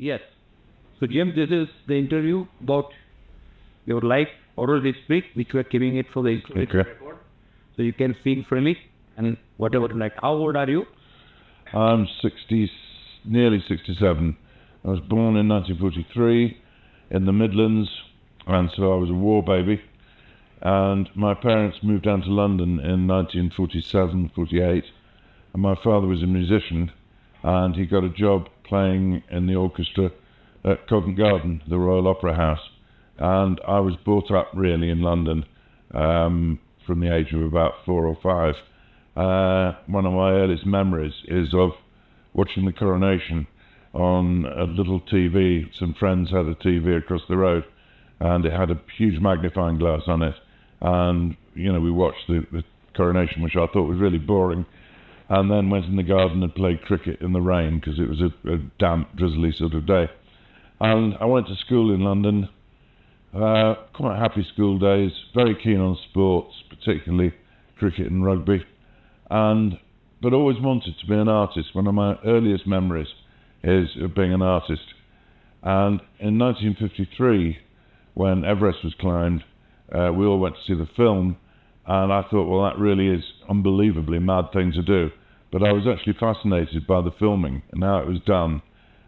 Yes. So James, this is the interview about your life oral history, which we are giving it for the record. So you can feel freely and whatever you like. How old are you? I'm nearly 67. I was born in 1943 in the Midlands, and so I was a war baby. And my parents moved down to London in 1947, 48. And my father was a musician, and he got a job playing in the orchestra at Covent Garden, the Royal Opera House. And I was brought up really in London from the age of about 4 or 5. One of my earliest memories is of watching the coronation on a little TV. Some friends had a TV across the road, and it had a huge magnifying glass on it. And, you know, we watched the coronation, which I thought was really boring, and then went in the garden and played cricket in the rain, because it was a damp, drizzly sort of day. And I went to school in London, quite happy school days, very keen on sports, particularly cricket and rugby, but always wanted to be an artist. One of my earliest memories is of being an artist. And in 1953, when Everest was climbed, we all went to see the film, and I thought, well, that really is unbelievably mad thing to do. But I was actually fascinated by the filming and how it was done,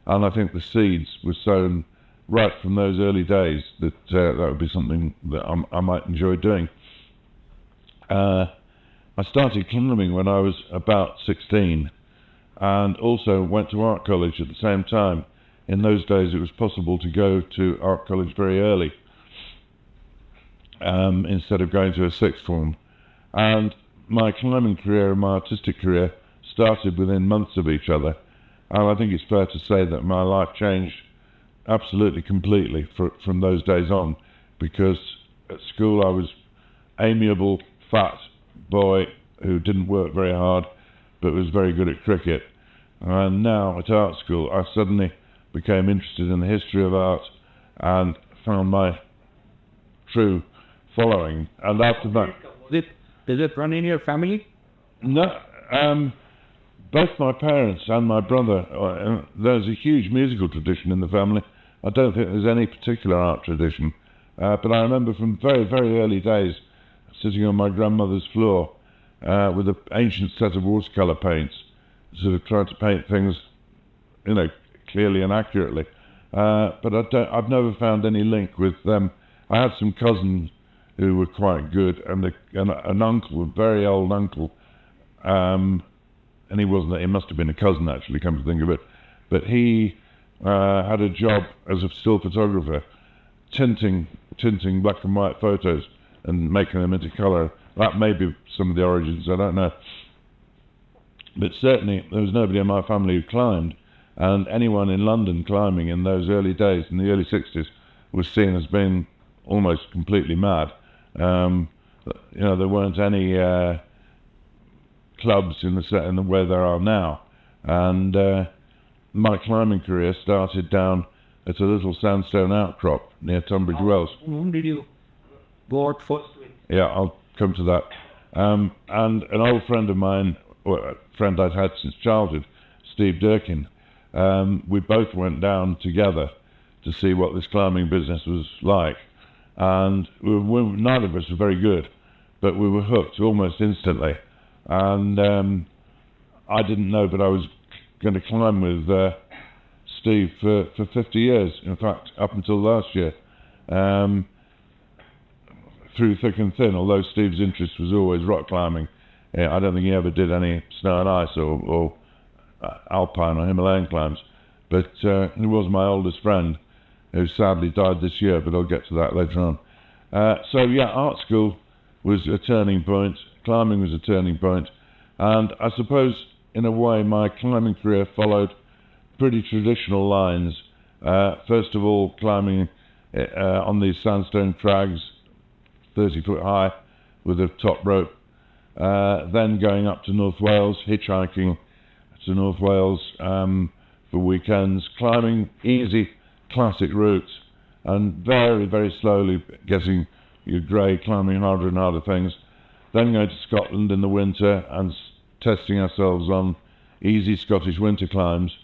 and I think the seeds were sown right from those early days that that would be something that I might enjoy doing. I started climbing when I was about 16, and also went to art college at the same time. In those days it was possible to go to art college very early, instead of going to a sixth form. And my climbing career and my artistic career started within months of each other, and I think it's fair to say that my life changed absolutely completely from those days on, because at school I was amiable, fat boy who didn't work very hard but was very good at cricket. And now at art school I suddenly became interested in the history of art and found my true following. And after that... Does it run in your family? No, both my parents and my brother, there's a huge musical tradition in the family. I don't think there's any particular art tradition, but I remember from very, very early days sitting on my grandmother's floor with an ancient set of watercolour paints, sort of trying to paint things, you know, clearly and accurately. But I've never found any link with them. I had some cousins who were quite good, and an uncle, a very old uncle, and he must have been a cousin actually, come to think of it, but he had a job as a still photographer, tinting black and white photos and making them into colour. That may be some of the origins, I don't know. But certainly there was nobody in my family who climbed, and anyone in London climbing in those early days, in the early 60s, was seen as being almost completely mad. You know, there weren't any clubs in the way there are now, and my climbing career started down at a little sandstone outcrop near Tunbridge Wells. Whom did you go out first with? Yeah, I'll come to that. And an old friend of mine, or a friend I'd had since childhood, Steve Durkin, we both went down together to see what this climbing business was like. And neither of us were very good, but we were hooked almost instantly. And I didn't know, but I was going to climb with Steve for 50 years. In fact, up until last year, through thick and thin. Although Steve's interest was always rock climbing, I don't think he ever did any snow and ice or Alpine or Himalayan climbs. But he was my oldest friend, who sadly died this year, but I'll get to that later on. So yeah, art school was a turning point, climbing was a turning point, and I suppose in a way my climbing career followed pretty traditional lines. First of all, climbing on these sandstone crags, 30 foot high, with a top rope, then going up to North Wales, hitchhiking to North Wales for weekends, climbing easy classic routes, and very, very slowly getting your grade, climbing harder and harder things, then going to Scotland in the winter and testing ourselves on easy Scottish winter climbs,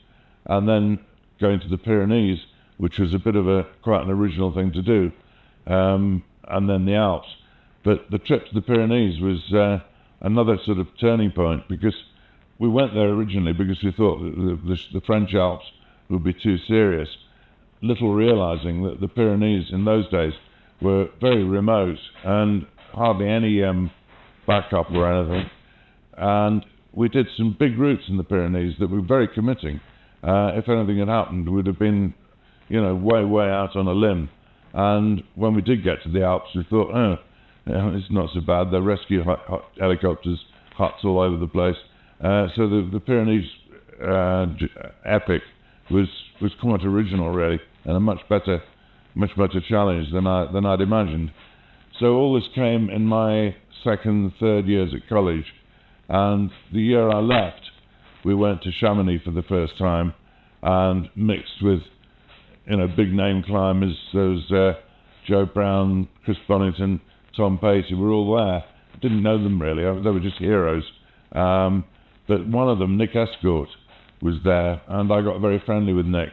and then going to the Pyrenees, which was a bit of quite an original thing to do, and then the Alps. But the trip to the Pyrenees was another sort of turning point, because we went there originally because we thought that the French Alps would be too serious, little realizing that the Pyrenees in those days were very remote and hardly any backup or anything. And we did some big routes in the Pyrenees that were very committing. If anything had happened, we'd have been, way out on a limb. And when we did get to the Alps, we thought, it's not so bad. There are rescue helicopters, huts all over the place. So the Pyrenees epic was quite original, really, and a much better challenge than I'd imagined. So all this came in my second, third years at college, and the year I left, we went to Chamonix for the first time, and mixed with, big name climbers. There was Joe Brown, Chris Bonington, Tom Pacey. Were all there. Didn't know them really. They were just heroes. But one of them, Nick Escort, was there, and I got very friendly with Nick.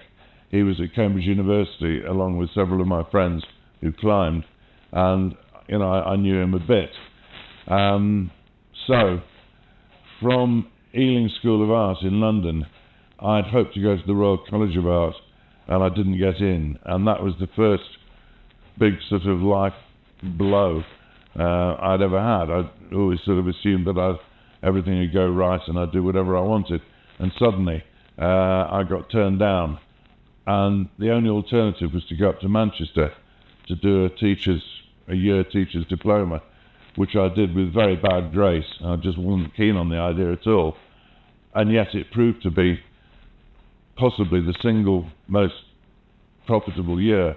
He was at Cambridge University, along with several of my friends who climbed, and I knew him a bit. So, from Ealing School of Art in London, I'd hoped to go to the Royal College of Art, and I didn't get in, and that was the first big sort of life blow I'd ever had. I'd always sort of assumed that everything would go right and I'd do whatever I wanted, and suddenly I got turned down, and the only alternative was to go up to Manchester to do a year teacher's diploma, which I did with very bad grace. I just wasn't keen on the idea at all, and yet it proved to be possibly the single most profitable year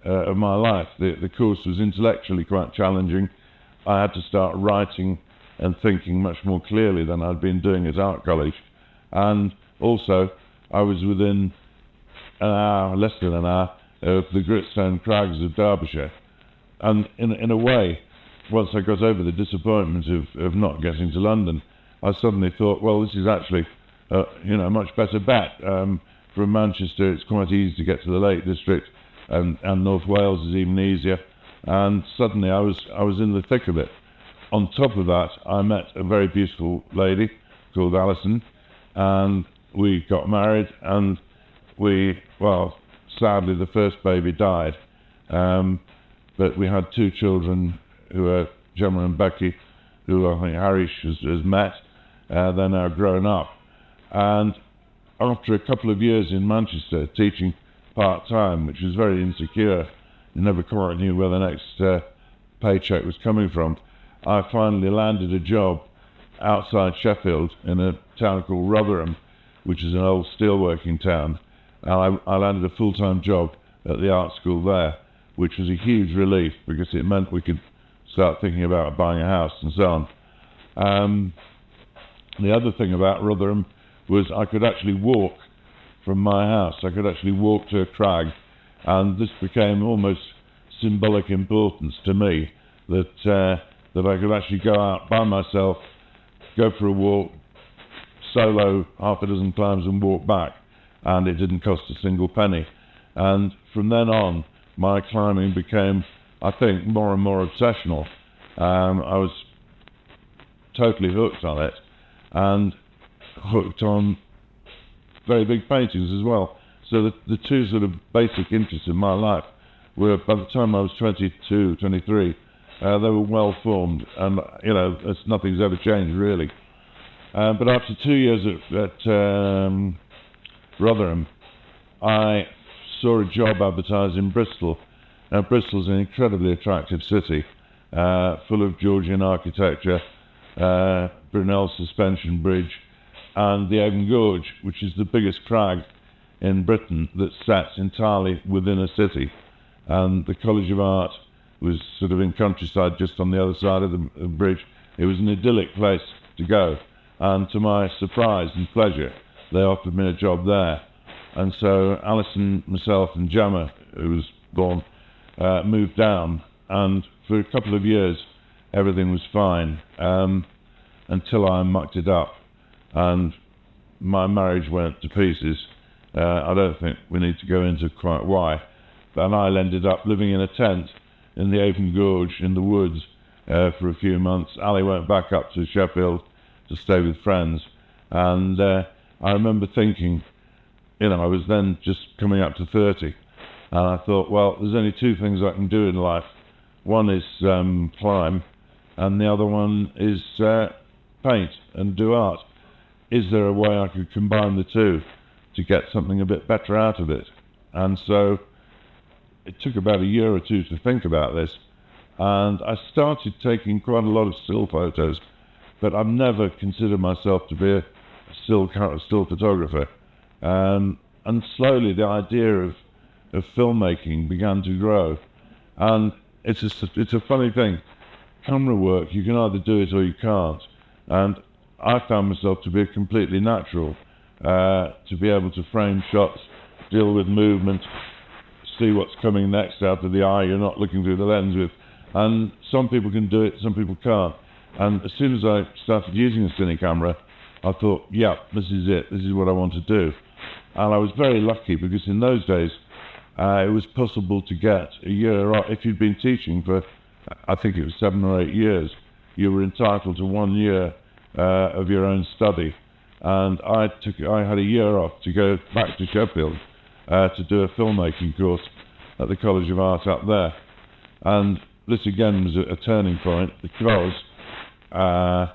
of my life. The course was intellectually quite challenging. I had to start writing and thinking much more clearly than I'd been doing at art college, and also I was within an hour, less than an hour, of the Gritstone Crags of Derbyshire, and in a way, once I got over the disappointment of not getting to London, I suddenly thought, well, this is actually a much better bet. From Manchester, it's quite easy to get to the Lake District, and North Wales is even easier, and suddenly I was in the thick of it. On top of that, I met a very beautiful lady called Alison, and we got married, and sadly the first baby died, but we had two children who are Gemma and Becky, who I think Harish has met. They're now grown up, and after a couple of years in Manchester teaching part-time, which was very insecure, you never quite knew where the next paycheck was coming from, I finally landed a job outside Sheffield in a town called Rotherham, which is an old steelworking town, and I landed a full-time job at the art school there, which was a huge relief because it meant we could start thinking about buying a house and so on. The other thing about Rotherham was I could actually walk from my house. I could actually walk to a crag, and this became almost symbolic importance to me that I could actually go out by myself, go for a walk, solo half a dozen climbs and walk back, and it didn't cost a single penny. And from then on, my climbing became, I think, more and more obsessional. I was totally hooked on it, and hooked on very big paintings as well. So the two sort of basic interests in my life were, by the time I was 22, 23, they were well formed, and nothing's ever changed really. But after 2 years at Rotherham, I saw a job advertised in Bristol. Now Bristol's an incredibly attractive city, full of Georgian architecture, Brunel Suspension Bridge, and the Avon Gorge, which is the biggest crag in Britain that sits entirely within a city. And the College of Art was sort of in countryside just on the other side of the bridge. It was an idyllic place to go, and to my surprise and pleasure, they offered me a job there. And so Alison, myself and Gemma, who was born, moved down, and for a couple of years everything was fine, until I mucked it up and my marriage went to pieces, I don't think we need to go into quite why. And I ended up living in a tent in the Avon Gorge in the woods for a few months. Ali went back up to Sheffield to stay with friends. And I remember thinking, I was then just coming up to 30. And I thought, well, there's only two things I can do in life. One is climb, and the other one is paint and do art. Is there a way I could combine the two to get something a bit better out of it? And so it took about a year or two to think about this, and I started taking quite a lot of still photos, but I've never considered myself to be a still photographer. And slowly the idea of filmmaking began to grow, and it's a funny thing. Camera work, you can either do it or you can't, and I found myself to be completely natural, to be able to frame shots, deal with movement, see what's coming next out of the eye you're not looking through the lens with. And some people can do it, some people can't. And as soon as I started using a cine camera, I thought, yeah, this is it, this is what I want to do. And I was very lucky, because in those days it was possible to get a year off. If you'd been teaching for, I think it was 7 or 8 years, you were entitled to 1 year of your own study. And I had a year off to go back to Sheffield to do a filmmaking course at the College of Art up there. And this again was a turning point, because I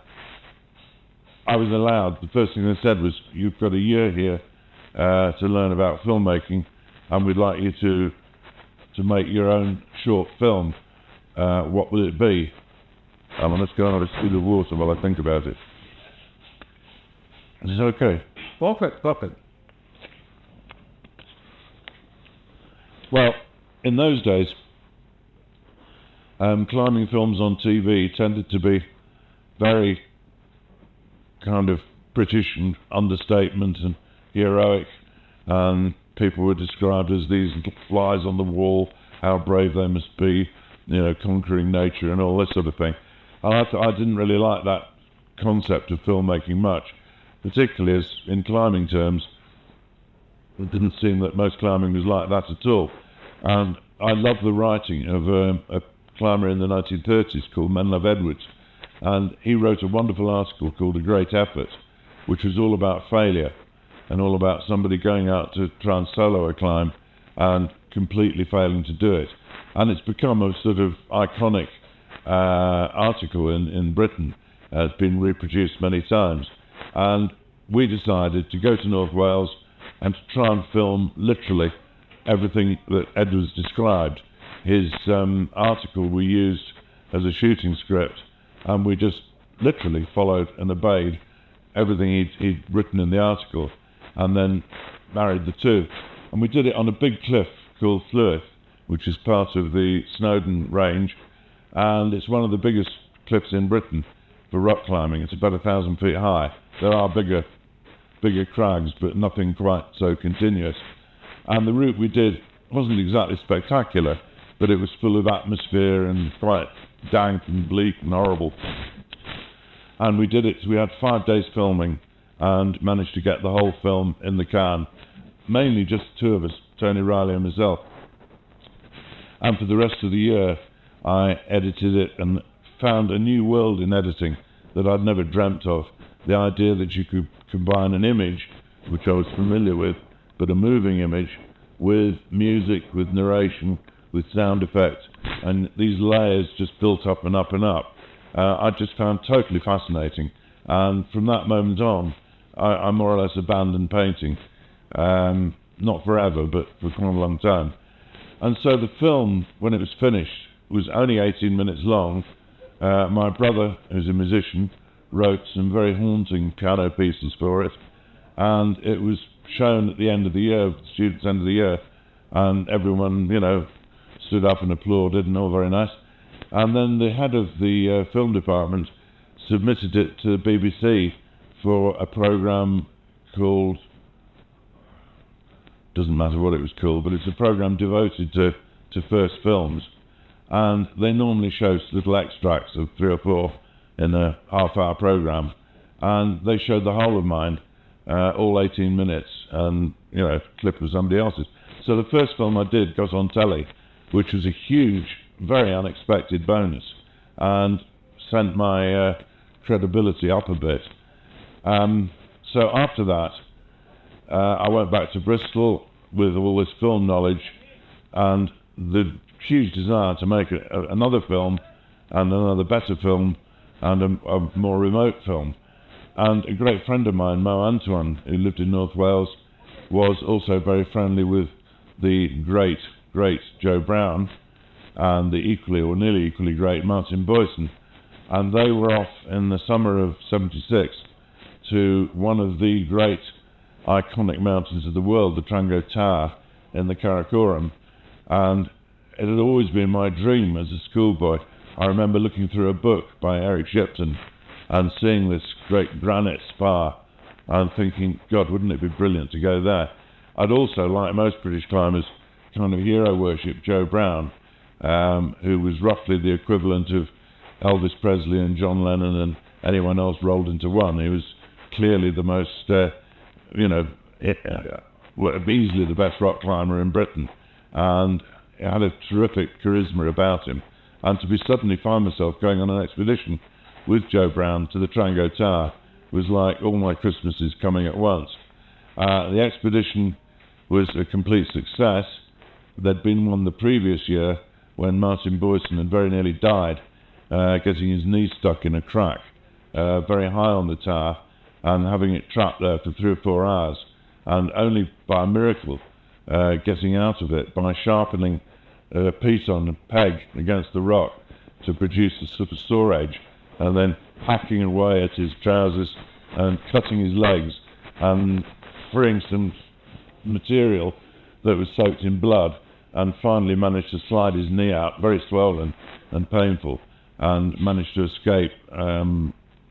was allowed, the first thing they said was, you've got a year here to learn about filmmaking, and we'd like you to make your own short film. What will it be? I'm going to go and have a sip of water while I think about it. Is it okay? Perfect. Well, in those days, climbing films on TV tended to be very kind of British and understatement and heroic, and people were described as these little flies on the wall, how brave they must be, conquering nature and all this sort of thing. And I didn't really like that concept of filmmaking much, particularly as in climbing terms, it didn't seem that most climbing was like that at all. And I love the writing of a climber in the 1930s called Menlove Edwards, and he wrote a wonderful article called A Great Effort, which was all about failure and all about somebody going out to try and solo a climb and completely failing to do it. And it's become a sort of iconic article in Britain. It's been reproduced many times. And we decided to go to North Wales and to try and film literally everything that Edwards described. His article we used as a shooting script, and we just literally followed and obeyed everything he'd written in the article, and then married the two. And we did it on a big cliff called Llywelyn, which is part of the Snowdon Range, and it's one of the biggest cliffs in Britain for rock climbing. It's about 1,000 feet high. There are bigger crags, but nothing quite so continuous. And the route we did wasn't exactly spectacular, but it was full of atmosphere and quite dank and bleak and horrible. And we did it. We had 5 days filming and managed to get the whole film in the can. Mainly just 2 of us, Tony Riley and myself. And for the rest of the year, I edited it and found a new world in editing that I'd never dreamt of. The idea that you could combine an image, which I was familiar with, but a moving image, with music, with narration, with sound effects, and these layers just built up and up and up. I just found totally fascinating. And from that moment on, I more or less abandoned painting. Not forever, but for quite a long time. And so the film, when it was finished, was only 18 minutes long. My brother, who's a musician, wrote some very haunting piano pieces for it, and it was shown at the end of the year, the students' end of the year, and everyone, stood up and applauded, and all very nice. And then the head of the film department submitted it to the BBC for a programme called, doesn't matter what it was called, but it's a programme devoted to first films. And they normally show little extracts of 3 or 4 in a half-hour programme. And they showed the whole of mine, all 18 minutes. And, clip of somebody else's. So the first film I did got on telly, which was a huge, very unexpected bonus, and sent my credibility up a bit. So after that, I went back to Bristol with all this film knowledge and the huge desire to make another film and another better film and a more remote film. And a great friend of mine, Mo Antoine, who lived in North Wales, was also very friendly with the great Joe Brown and the equally or nearly equally great Martin Boyson. And they were off in the summer of '76 to one of the great iconic mountains of the world, the Trango Tower in the Karakoram. And it had always been my dream as a schoolboy. I remember looking through a book by Eric Shipton and seeing this great granite spar and thinking, God, wouldn't it be brilliant to go there? I'd also, like most British climbers, kind of hero worship Joe Brown, who was roughly the equivalent of Elvis Presley and John Lennon and anyone else rolled into one. He was clearly the most, easily the best rock climber in Britain, and he had a terrific charisma about him. And to be suddenly find myself going on an expedition with Joe Brown to the Trango Tower was like all my Christmases coming at once. The expedition was a complete success. There'd been one the previous year when Martin Boyson had very nearly died, getting his knee stuck in a crack very high on the tower and having it trapped there for 3 or 4 hours, and only by a miracle getting out of it by sharpening a piton peg against the rock to produce a sort of saw edge, and then hacking away at his trousers and cutting his legs and freeing some material that was soaked in blood, and finally managed to slide his knee out, very swollen and painful, and managed to escape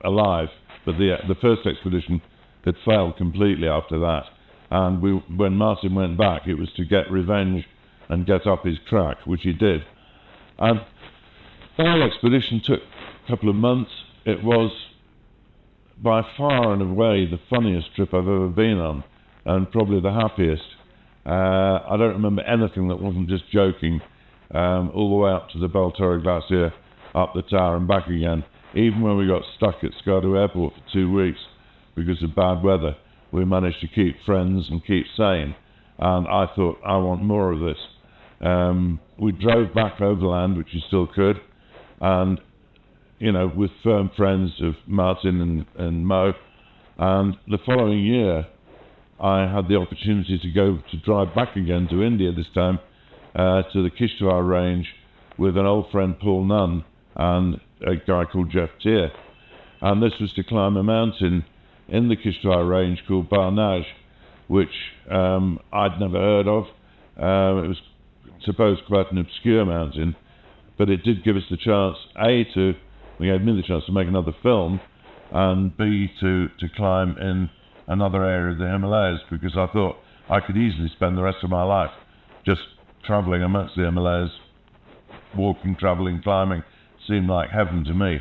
alive. But the first expedition had failed completely after that, and when Martin went back, it was to get revenge and get up his crack, which he did. And the whole expedition took a couple of months. It was by far and away the funniest trip I've ever been on, and probably the happiest. I don't remember anything that wasn't just joking, all the way up to the Baltoro Glacier, up the tower and back again. Even when we got stuck at Skardu Airport for 2 weeks because of bad weather, we managed to keep friends and keep sane. And I thought, I want more of this. We drove back overland, which you still could, and with firm friends of Martin and Mo. And the following year, I had the opportunity to drive back again to India this time, to the Kishtwar range with an old friend, Paul Nunn, and a guy called Jeff Tier. And this was to climb a mountain in the Kishtwar range called Barnaj, which I'd never heard of. It was supposed quite an obscure mountain, but it did give us the chance, it gave me the chance to make another film, and B, to climb in another area of the Himalayas, because I thought I could easily spend the rest of my life just travelling amongst the Himalayas, walking, travelling, climbing. Seemed like heaven to me.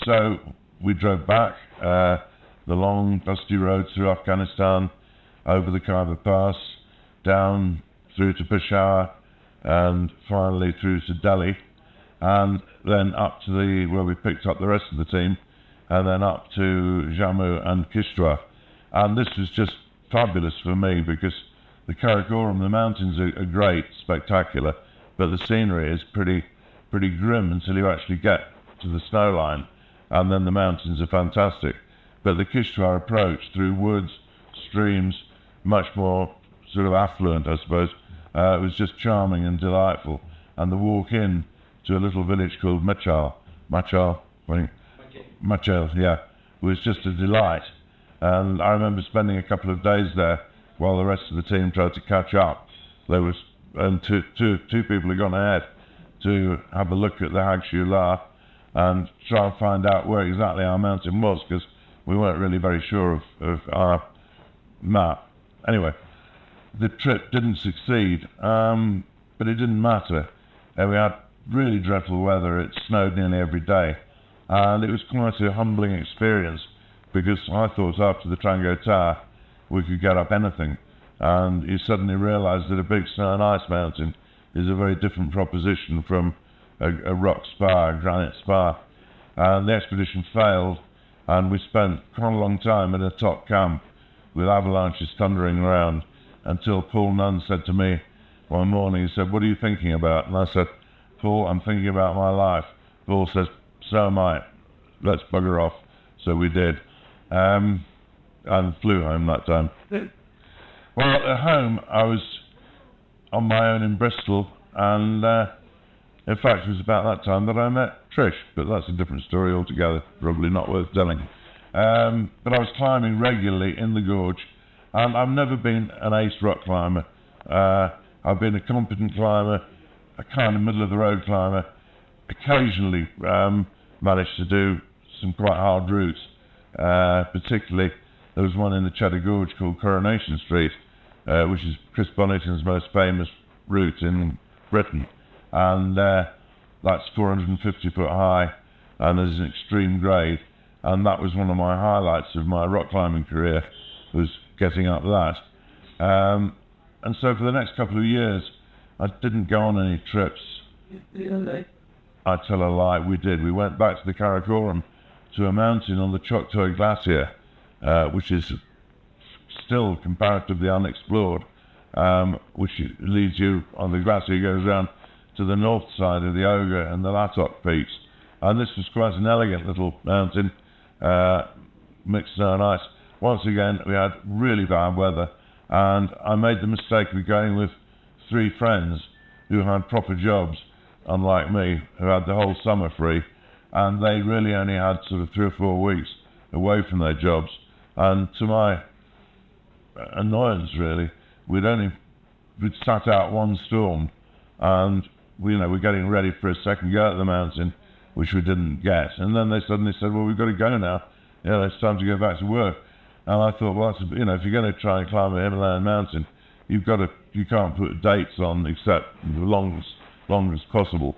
So we drove back the long dusty roads through Afghanistan, over the Khyber Pass, down through to Peshawar, and finally through to Delhi, and then up to where we picked up the rest of the team, and then up to Jammu and Kishtwar. And this was just fabulous for me, because the Karakoram, the mountains are great, spectacular, but the scenery is pretty grim until you actually get to the snow line, and then the mountains are fantastic. But the Kishtwar approach through woods, streams, much more sort of affluent, I suppose, it was just charming and delightful. And the walk in to a little village called Machel, yeah, was just a delight. And I remember spending a couple of days there while the rest of the team tried to catch up. There was two people had gone ahead to have a look at the Hagshu La and try and find out where exactly our mountain was, because we weren't really very sure of our map. Anyway, the trip didn't succeed, but it didn't matter. We had really dreadful weather. It snowed nearly every day, and it was quite a humbling experience, because I thought after the Trango Tower we could get up anything. And you suddenly realise that a big snow and ice mountain is a very different proposition from a rock spar, a granite spar. And the expedition failed, and we spent quite a long time in a top camp with avalanches thundering around until Paul Nunn said to me one morning, he said, "What are you thinking about?" And I said, "Paul, I'm thinking about my life." Paul says, "So am I. Let's bugger off." So we did, and flew home that time. Well, at home, I was on my own in Bristol, and in fact, it was about that time that I met Trish, but that's a different story altogether, probably not worth telling. But I was climbing regularly in the gorge, and I've never been an ace rock climber. I've been a competent climber, a kind of middle-of-the-road climber, occasionally managed to do some quite hard routes, particularly there was one in the Cheddar Gorge called Coronation Street, which is Chris Bonington's most famous route in Britain, and that's 450 foot high, and there's an extreme grade, and that was one of my highlights of my rock climbing career, was getting up that. And so for the next couple of years, I didn't go on any trips. I tell a lie, we did. We went back to the Karakoram, to a mountain on the Choctaw Glacier, which is still comparatively unexplored, which leads you on the glacier, goes down to the north side of the Ogre and the Latok peaks. And this was quite an elegant little mountain, mixed snow and ice. Once again, we had really bad weather, and I made the mistake of going with 3 friends who had proper jobs, unlike me, who had the whole summer free, and they really only had sort of 3 or 4 weeks away from their jobs. And to my annoyance, really, we'd sat out one storm, and we're getting ready for a second go at the mountain, which we didn't get. And then they suddenly said, "Well, we've got to go now. It's time to go back to work." And I thought, well, if you're going to try and climb a Himalayan mountain, you can't put dates on except the longest as possible.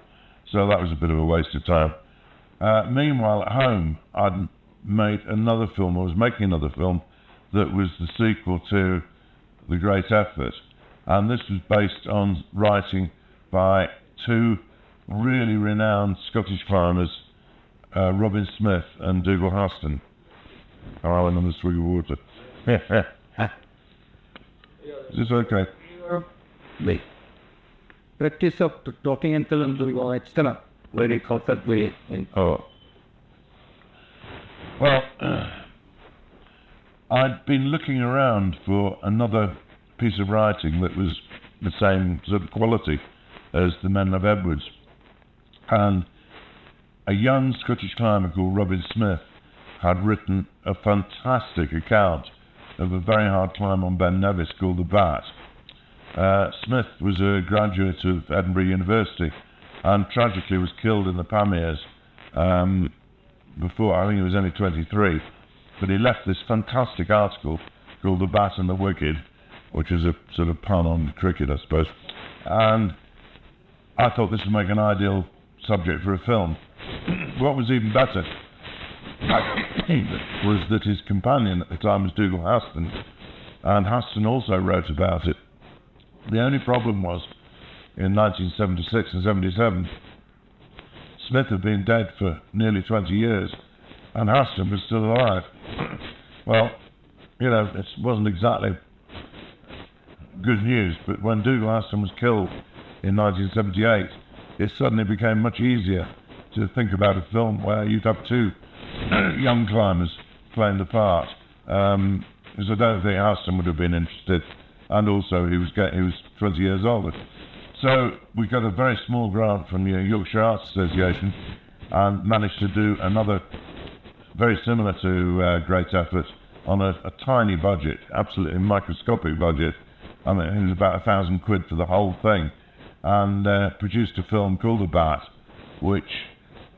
So that was a bit of a waste of time. Meanwhile, at home, I'd made another film, I was making another film that was the sequel to The Great Effort. And this was based on writing by 2 really renowned Scottish climbers, Robin Smith and Dougal Huston. Oh, I went on the swig of water. Is this okay? Wait. Practice of talking and film it's kind of very concept way. Oh. Well, I'd been looking around for another piece of writing that was the same sort of quality as The Men of Edwards. And a young Scottish climber called Robin Smith had written a fantastic account of a very hard climb on Ben Nevis called the Bat. Smith was a graduate of Edinburgh University and tragically was killed in the Pamirs before, I think he was only 23, but he left this fantastic article called The Bat and the Wicked, which is a sort of pun on cricket, I suppose. And I thought this would make an ideal subject for a film. What was even better was that his companion at the time was Dougal Huston, and Huston also wrote about it. The only problem was, in 1976 and 77, Smith had been dead for nearly 20 years, and Huston was still alive. Well, it wasn't exactly good news, but when Dougal Huston was killed in 1978, it suddenly became much easier to think about a film where you'd have 2 young climbers playing the part, because I don't think Huston would have been interested, and also he was 20 years older. So we got a very small grant from the Yorkshire Arts Association and managed to do another very similar to Great Effort on a tiny budget, absolutely microscopic budget. I mean, it was about £1,000 for the whole thing, and produced a film called The Bat, which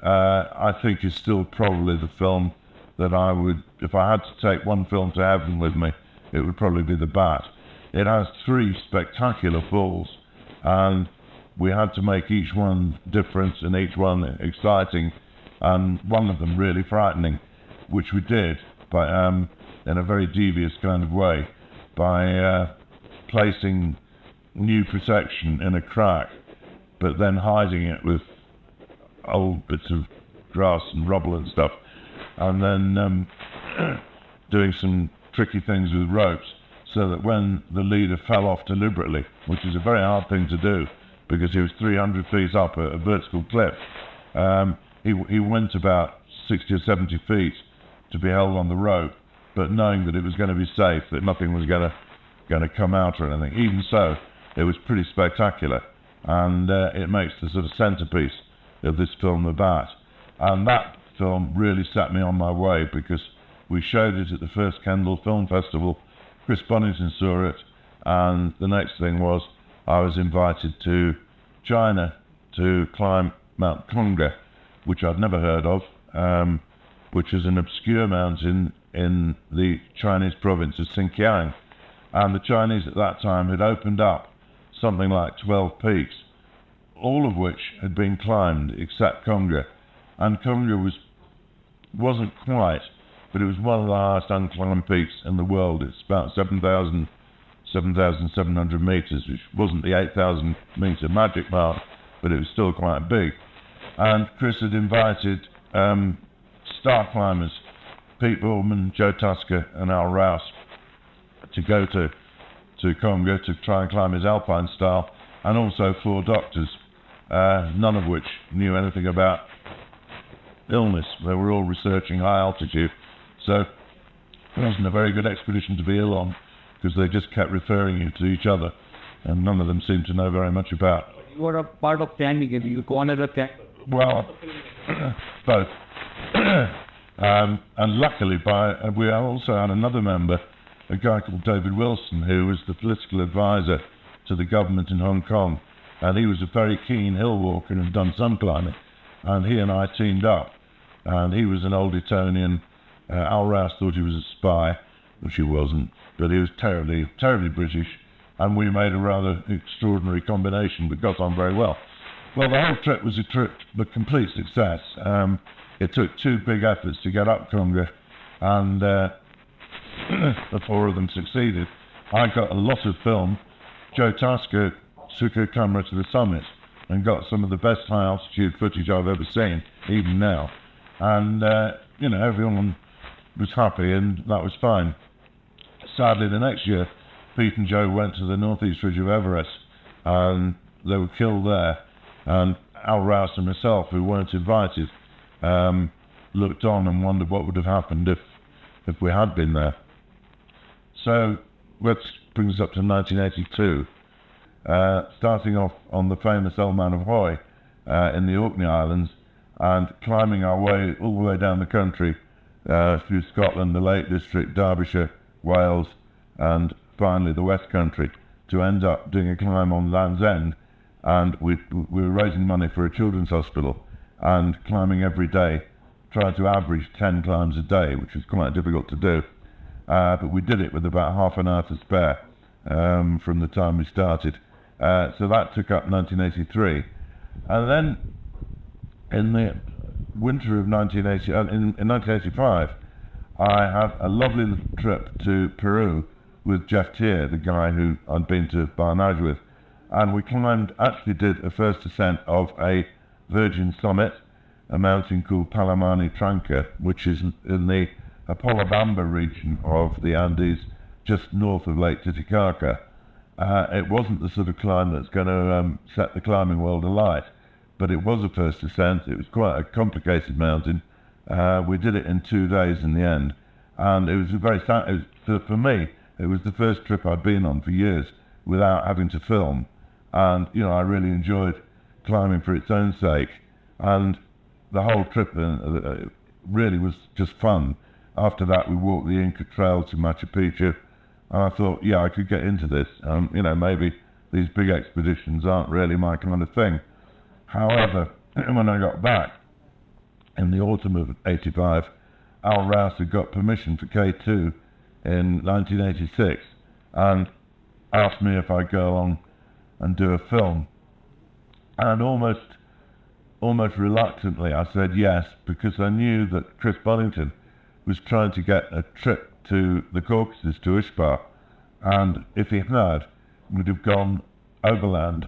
I think is still probably the film that I would, if I had to take one film to heaven with me, it would probably be The Bat. It has 3 spectacular falls, and we had to make each one different and each one exciting, and one of them really frightening, which we did, but in a very devious kind of way. by placing new protection in a crack, but then hiding it with old bits of grass and rubble and stuff, and then doing some tricky things with ropes, so that when the leader fell off deliberately, which is a very hard thing to do because he was 300 feet up a vertical cliff, he went about 60 or 70 feet to be held on the rope, but knowing that it was going to be safe, that nothing was going to come out or anything. Even so, it was pretty spectacular, and it makes the sort of centerpiece of this film, The Bat. And that film really set me on my way, because we showed it at the first Kendal Film Festival. Chris Bonington saw it, and the next thing was I was invited to China to climb Mount Conga, which I'd never heard of, which is an obscure mountain in the Chinese province of Xinjiang. And the Chinese at that time had opened up something like 12 peaks, all of which had been climbed except Conga. And Conga wasn't quite, but it was one of the highest unclimbed peaks in the world. It's about 7,700 meters, which wasn't the 8,000 meter magic mark, but it was still quite big. And Chris had invited star climbers, Pete Bullman, Joe Tusker and Al Rouse, to go to Conga to try and climb his alpine style, and also 4 doctors, none of which knew anything about illness. They were all researching high altitude, so it wasn't a very good expedition to be ill on, because they just kept referring you to each other, and none of them seemed to know very much about. You were a part of climbing, and you go on as a climber. Well, both. And luckily, we also had another member, a guy called David Wilson, who was the political advisor to the government in Hong Kong, and he was a very keen hill walker and had done some climbing, and he and I teamed up, and he was an old Etonian. Al Rouse thought he was a spy, which he wasn't, but he was terribly, terribly British, and we made a rather extraordinary combination, but got on very well. Well, the whole trip was a complete success. It took 2 big efforts to get up Conga, and the 4 of them succeeded. I got a lot of film. Joe Tusker took her camera to the summit and got some of the best high altitude footage I've ever seen, even now. And, everyone was happy, and that was fine. Sadly, the next year, Pete and Joe went to the northeast ridge of Everest, and they were killed there. And Al Rouse and myself, who weren't invited, looked on and wondered what would have happened if we had been there. So that brings us up to 1982, starting off on the famous Elman of Hoy in the Orkney Islands, and climbing our way all the way down the country through Scotland, the Lake District, Derbyshire, Wales, and finally the West Country, to end up doing a climb on Land's End. And we were raising money for a children's hospital and climbing every day, trying to average 10 climbs a day, which was quite difficult to do. But we did it with about half an hour to spare from the time we started. So that took up 1983. And then in the winter of 1985, I had a lovely little trip to Peru with Jeff Tier, the guy who I'd been to Barnage with. And we actually did a first ascent of a virgin summit, a mountain called Palamani Tranca, which is in the Apolobamba region of the Andes, just north of Lake Titicaca. It wasn't the sort of climb that's going to set the climbing world alight, but it was a first ascent. It was quite a complicated mountain. We did it in 2 days in the end, and it was for me, it was the first trip I'd been on for years without having to film. And, I really enjoyed climbing for its own sake. And the whole trip really was just fun. After that, we walked the Inca Trail to Machu Picchu. And I thought, I could get into this. Maybe these big expeditions aren't really my kind of thing. However, when I got back in the autumn of '85, Al Rouse had got permission for K2 in 1986 and asked me if I'd go along and do a film, and almost reluctantly I said yes, because I knew that Chris Bonington was trying to get a trip to the Caucasus, to Ushbar, and if he had, would have gone overland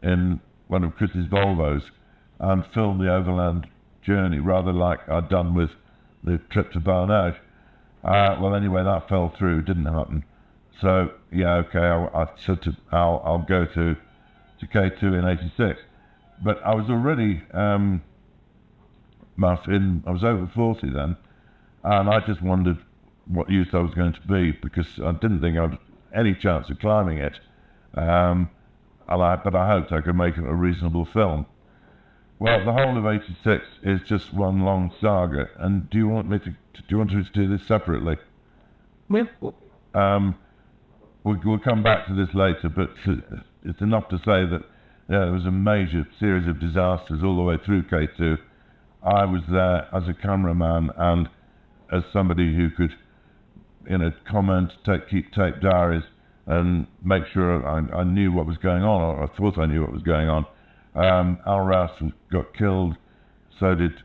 in one of Chris's Volvos and filmed the overland journey, rather like I'd done with the trip to Barnage. Well, anyway, that fell through, didn't happen. So, yeah, okay, I said I'll go to K2 in '86. But I was already, I was over 40 then, and I just wondered what youth I was going to be, because I didn't think I had any chance of climbing it. But I hoped I could make it a reasonable film. Well, the whole of '86 is just one long saga. And do you want me to do this separately? Well, We'll come back to this later, but it's enough to say that there was a major series of disasters all the way through K2. I was there as a cameraman and as somebody who could, comment, keep tape diaries, and make sure I knew what was going on, or I thought I knew what was going on. Al Rouse got killed, so did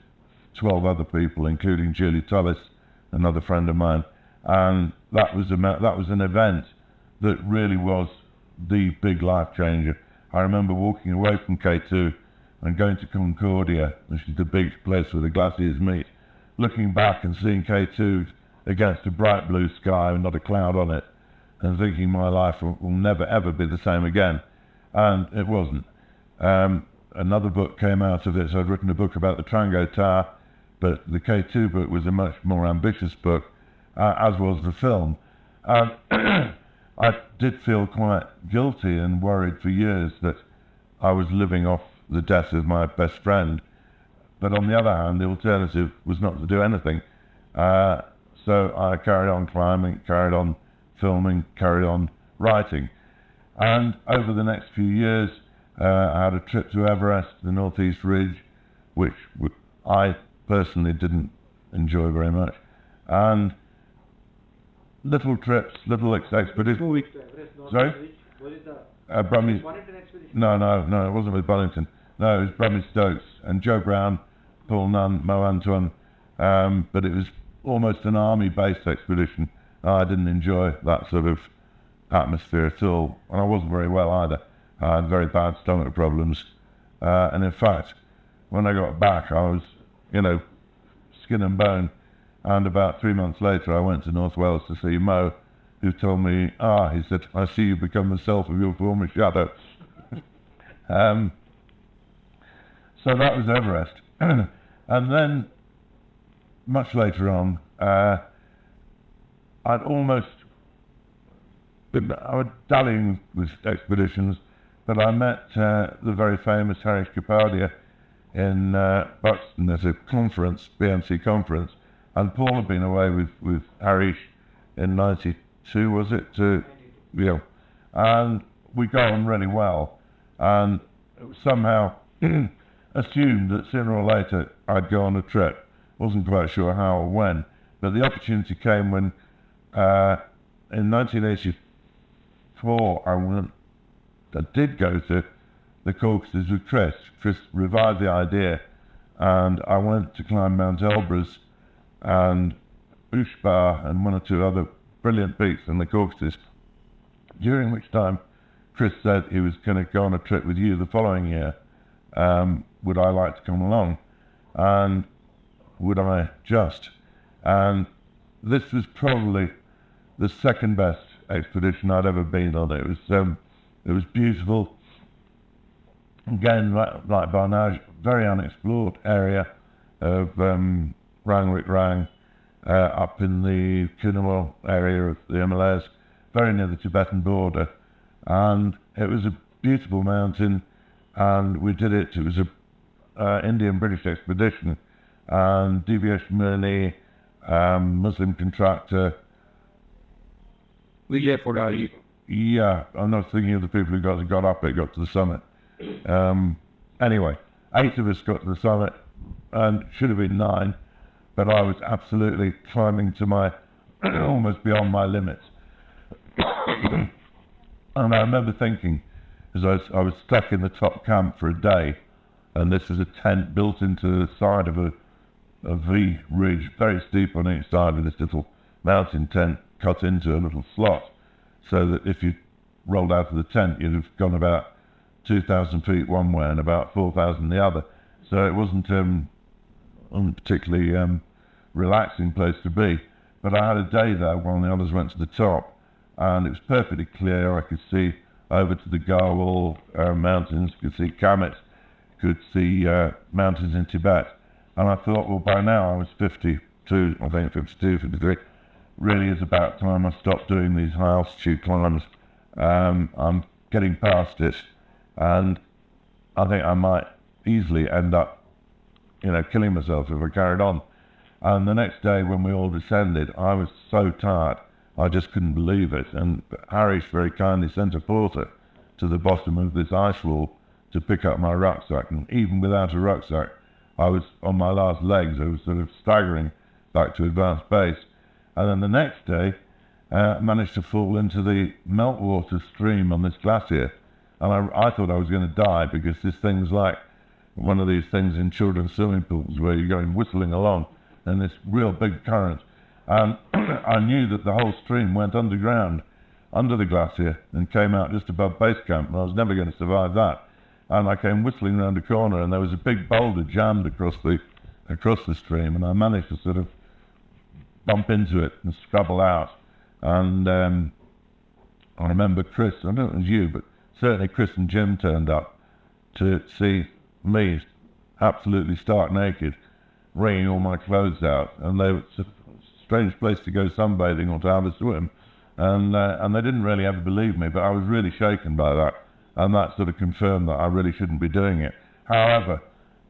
12 other people, including Julie Tullis, another friend of mine, and that was an event that really was the big life changer. I remember walking away from K2 and going to Concordia, which is the big place where the glaciers meet, looking back and seeing K2 against a bright blue sky and not a cloud on it, and thinking my life will never ever be the same again. And it wasn't. Another book came out of it, so I'd written a book about the Trango Tower, but the K2 book was a much more ambitious book, as was the film. I did feel quite guilty and worried for years that I was living off the death of my best friend, but on the other hand, the alternative was not to do anything. So I carried on climbing, carried on filming, carried on writing. And over the next few years, I had a trip to Everest, the Northeast Ridge, which I personally didn't enjoy very much. And little trips, little expeditions. 2 weeks to Everest, Sorry? Ridge. Was it the Bonington expedition? No, it wasn't with Bonington. No, it was Brummy Stokes and Joe Brown, Paul Nunn, Mo Antoine. But it was almost an army-based expedition. I didn't enjoy that sort of atmosphere at all, and I wasn't very well either. I had very bad stomach problems, and in fact, when I got back, I was, skin and bone. And about 3 months later, I went to North Wales to see Mo, who told me, he said, "I see you become the self of your former shadow." So that was Everest. And then, much later on, I was dallying with expeditions, but I met the very famous Harish Kapadia in Buxton at a conference, BMC conference, and Paul had been away with Harish in '92, was it? And we got on really well, and somehow assumed that sooner or later I'd go on a trip. Wasn't quite sure how or when, but the opportunity came when in 1984 I did go to the Caucasus with Chris. Chris revived the idea, and I went to climb Mount Elbrus and Ushbar and one or two other brilliant peaks in the Caucasus, during which time Chris said he was going to go on a trip with you the following year. Would I like to come along? And would I just? And this was probably the second best expedition I'd ever been on. It was beautiful. Again, like Barnage, very unexplored area of Rangwick Rang, up in the Cunnamull area of the Himalayas, very near the Tibetan border. And it was a beautiful mountain, and we did it. It was a Indian-British expedition, and Deviation Murli, Muslim contractor. Yeah, I'm not thinking of the people who got up it, got to the summit. Anyway, 8 of us got to the summit, and should have been 9, but I was absolutely climbing to my, almost beyond my limits. And I remember thinking, as I was stuck in the top camp for a day, and this was a tent built into the side of a V ridge, very steep on each side, with this little mountain tent cut into a little slot. so that if you rolled out of the tent, you'd have gone about 2,000 feet one way and about 4,000 the other. So it wasn't a particularly relaxing place to be. But I had a day there while the others went to the top, and it was perfectly clear. I could see over to the Garhwal mountains, could see Kamet, could see mountains in Tibet. And I thought, well, by now I was 52, I think 52, 53. Really is about time I stopped doing these high altitude climbs. I'm getting past it, and I think I might easily end up, killing myself if I carried on. And the next day when we all descended, I was so tired, I just couldn't believe it. And Harish very kindly sent a porter to the bottom of this ice wall to pick up my rucksack. And even without a rucksack, I was on my last legs. I was sort of staggering back to advanced base. And then the next day, I managed to fall into the meltwater stream on this glacier. And I thought I was going to die, because this thing's like one of these things in children's swimming pools where you're going whistling along in this real big current. And I knew that the whole stream went underground, under the glacier, and came out just above base camp, and I was never going to survive that. And I came whistling around a corner, and there was a big boulder jammed across the stream, and I managed to sort of bump into it and scrabble out. And I remember Chris, I don't know if it was you, but certainly Chris and Jim turned up to see me absolutely stark naked, wringing all my clothes out, and it's a strange place to go sunbathing or to have a swim, and they didn't really ever believe me, but I was really shaken by that, and that sort of confirmed that I really shouldn't be doing it. However,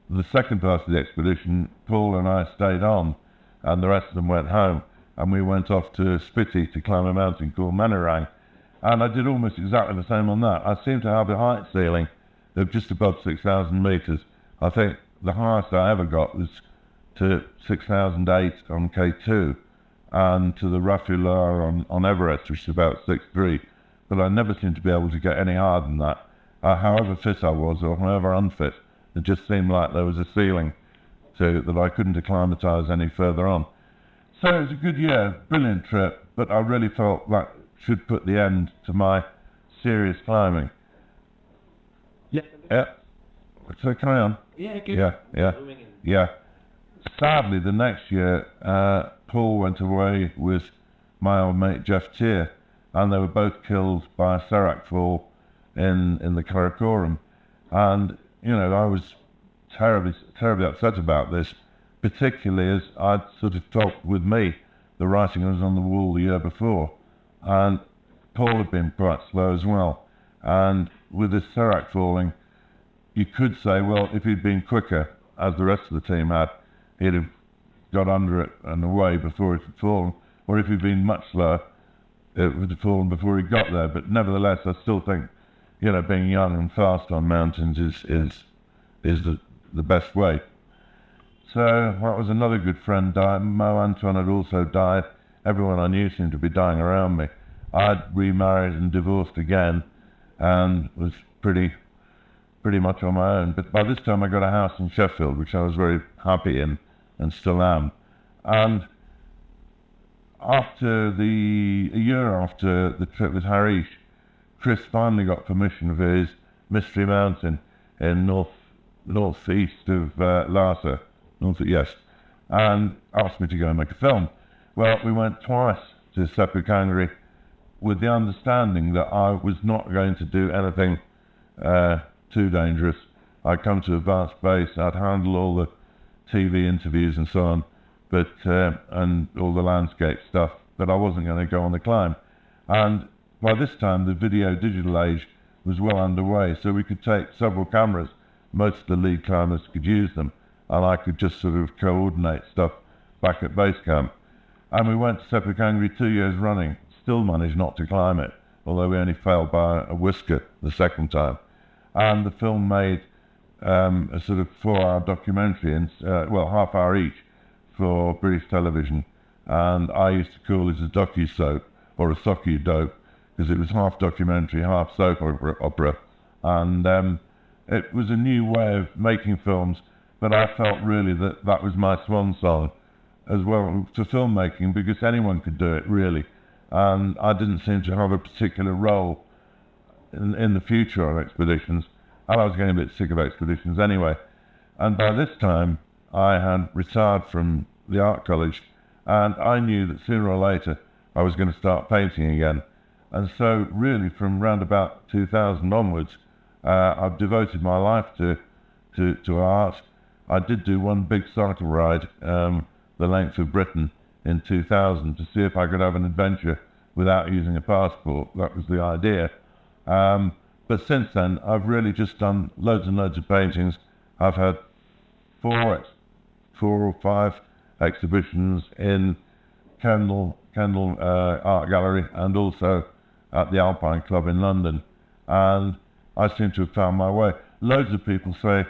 the second part of the expedition, Paul and I stayed on, and the rest of them went home, and we went off to Spiti to climb a mountain called Mountaineering, and I did almost exactly the same on that. I seemed to have a height ceiling of just above 6,000 meters. I think the highest I ever got was to 6,008 on K2, and to the Rafula on Everest, which is about 6,300, but I never seemed to be able to get any higher than that. However fit I was, or however unfit, it just seemed like there was a ceiling that I couldn't acclimatise any further on. So it was a good year, brilliant trip, but I really felt that should put the end to my serious climbing. Yeah. So carry on. Yeah. Sadly, the next year, Paul went away with my old mate Jeff Tier, and they were both killed by a serac fall in the Karakoram. And, I was terribly upset about this, particularly as I'd sort of felt with me, the writing was on the wall the year before, and Paul had been quite slow as well. And with this serac falling, you could say, well, if he'd been quicker, as the rest of the team had, he'd have got under it and away before it had fallen, or if he'd been much slower, it would have fallen before he got there. But nevertheless, I still think, being young and fast on mountains is the best way. So that was another good friend died. Mo Antoine had also died. Everyone I knew seemed to be dying around me. I'd remarried and divorced again, and was pretty much on my own. But by this time I got a house in Sheffield, which I was very happy in, and still am. And a year after the trip with Harish, Chris finally got permission for his mystery mountain in northeast of Lhasa, and asked me to go and make a film. Well, we went twice to Sepukangri with the understanding that I was not going to do anything too dangerous. I'd come to advanced base, I'd handle all the TV interviews and so on, but and all the landscape stuff, but I wasn't going to go on the climb. And by this time the video digital age was well underway, so we could take several cameras. Most of the lead climbers could use them, and I could just sort of coordinate stuff back at base camp. And we went to Sepukangri 2 years running, still managed not to climb it, although we only failed by a whisker the second time. And the film made a sort of 4-hour documentary, half hour each, for British television, and I used to call it a docu-soap, or a socu-dope, because it was half documentary, half soap opera, and it was a new way of making films, but I felt really that was my swan song as well for filmmaking, because anyone could do it really, and I didn't seem to have a particular role in the future on expeditions, and I was getting a bit sick of expeditions anyway. And by this time, I had retired from the art college, and I knew that sooner or later I was going to start painting again. And so really from round about 2000 onwards, I've devoted my life to art. I did do one big cycle ride, the length of Britain in 2000, to see if I could have an adventure without using a passport. That was the idea. But since then, I've really just done loads and loads of paintings. I've had four or five exhibitions in Kendal Art Gallery and also at the Alpine Club in London. And I seem to have found my way. Loads of people say,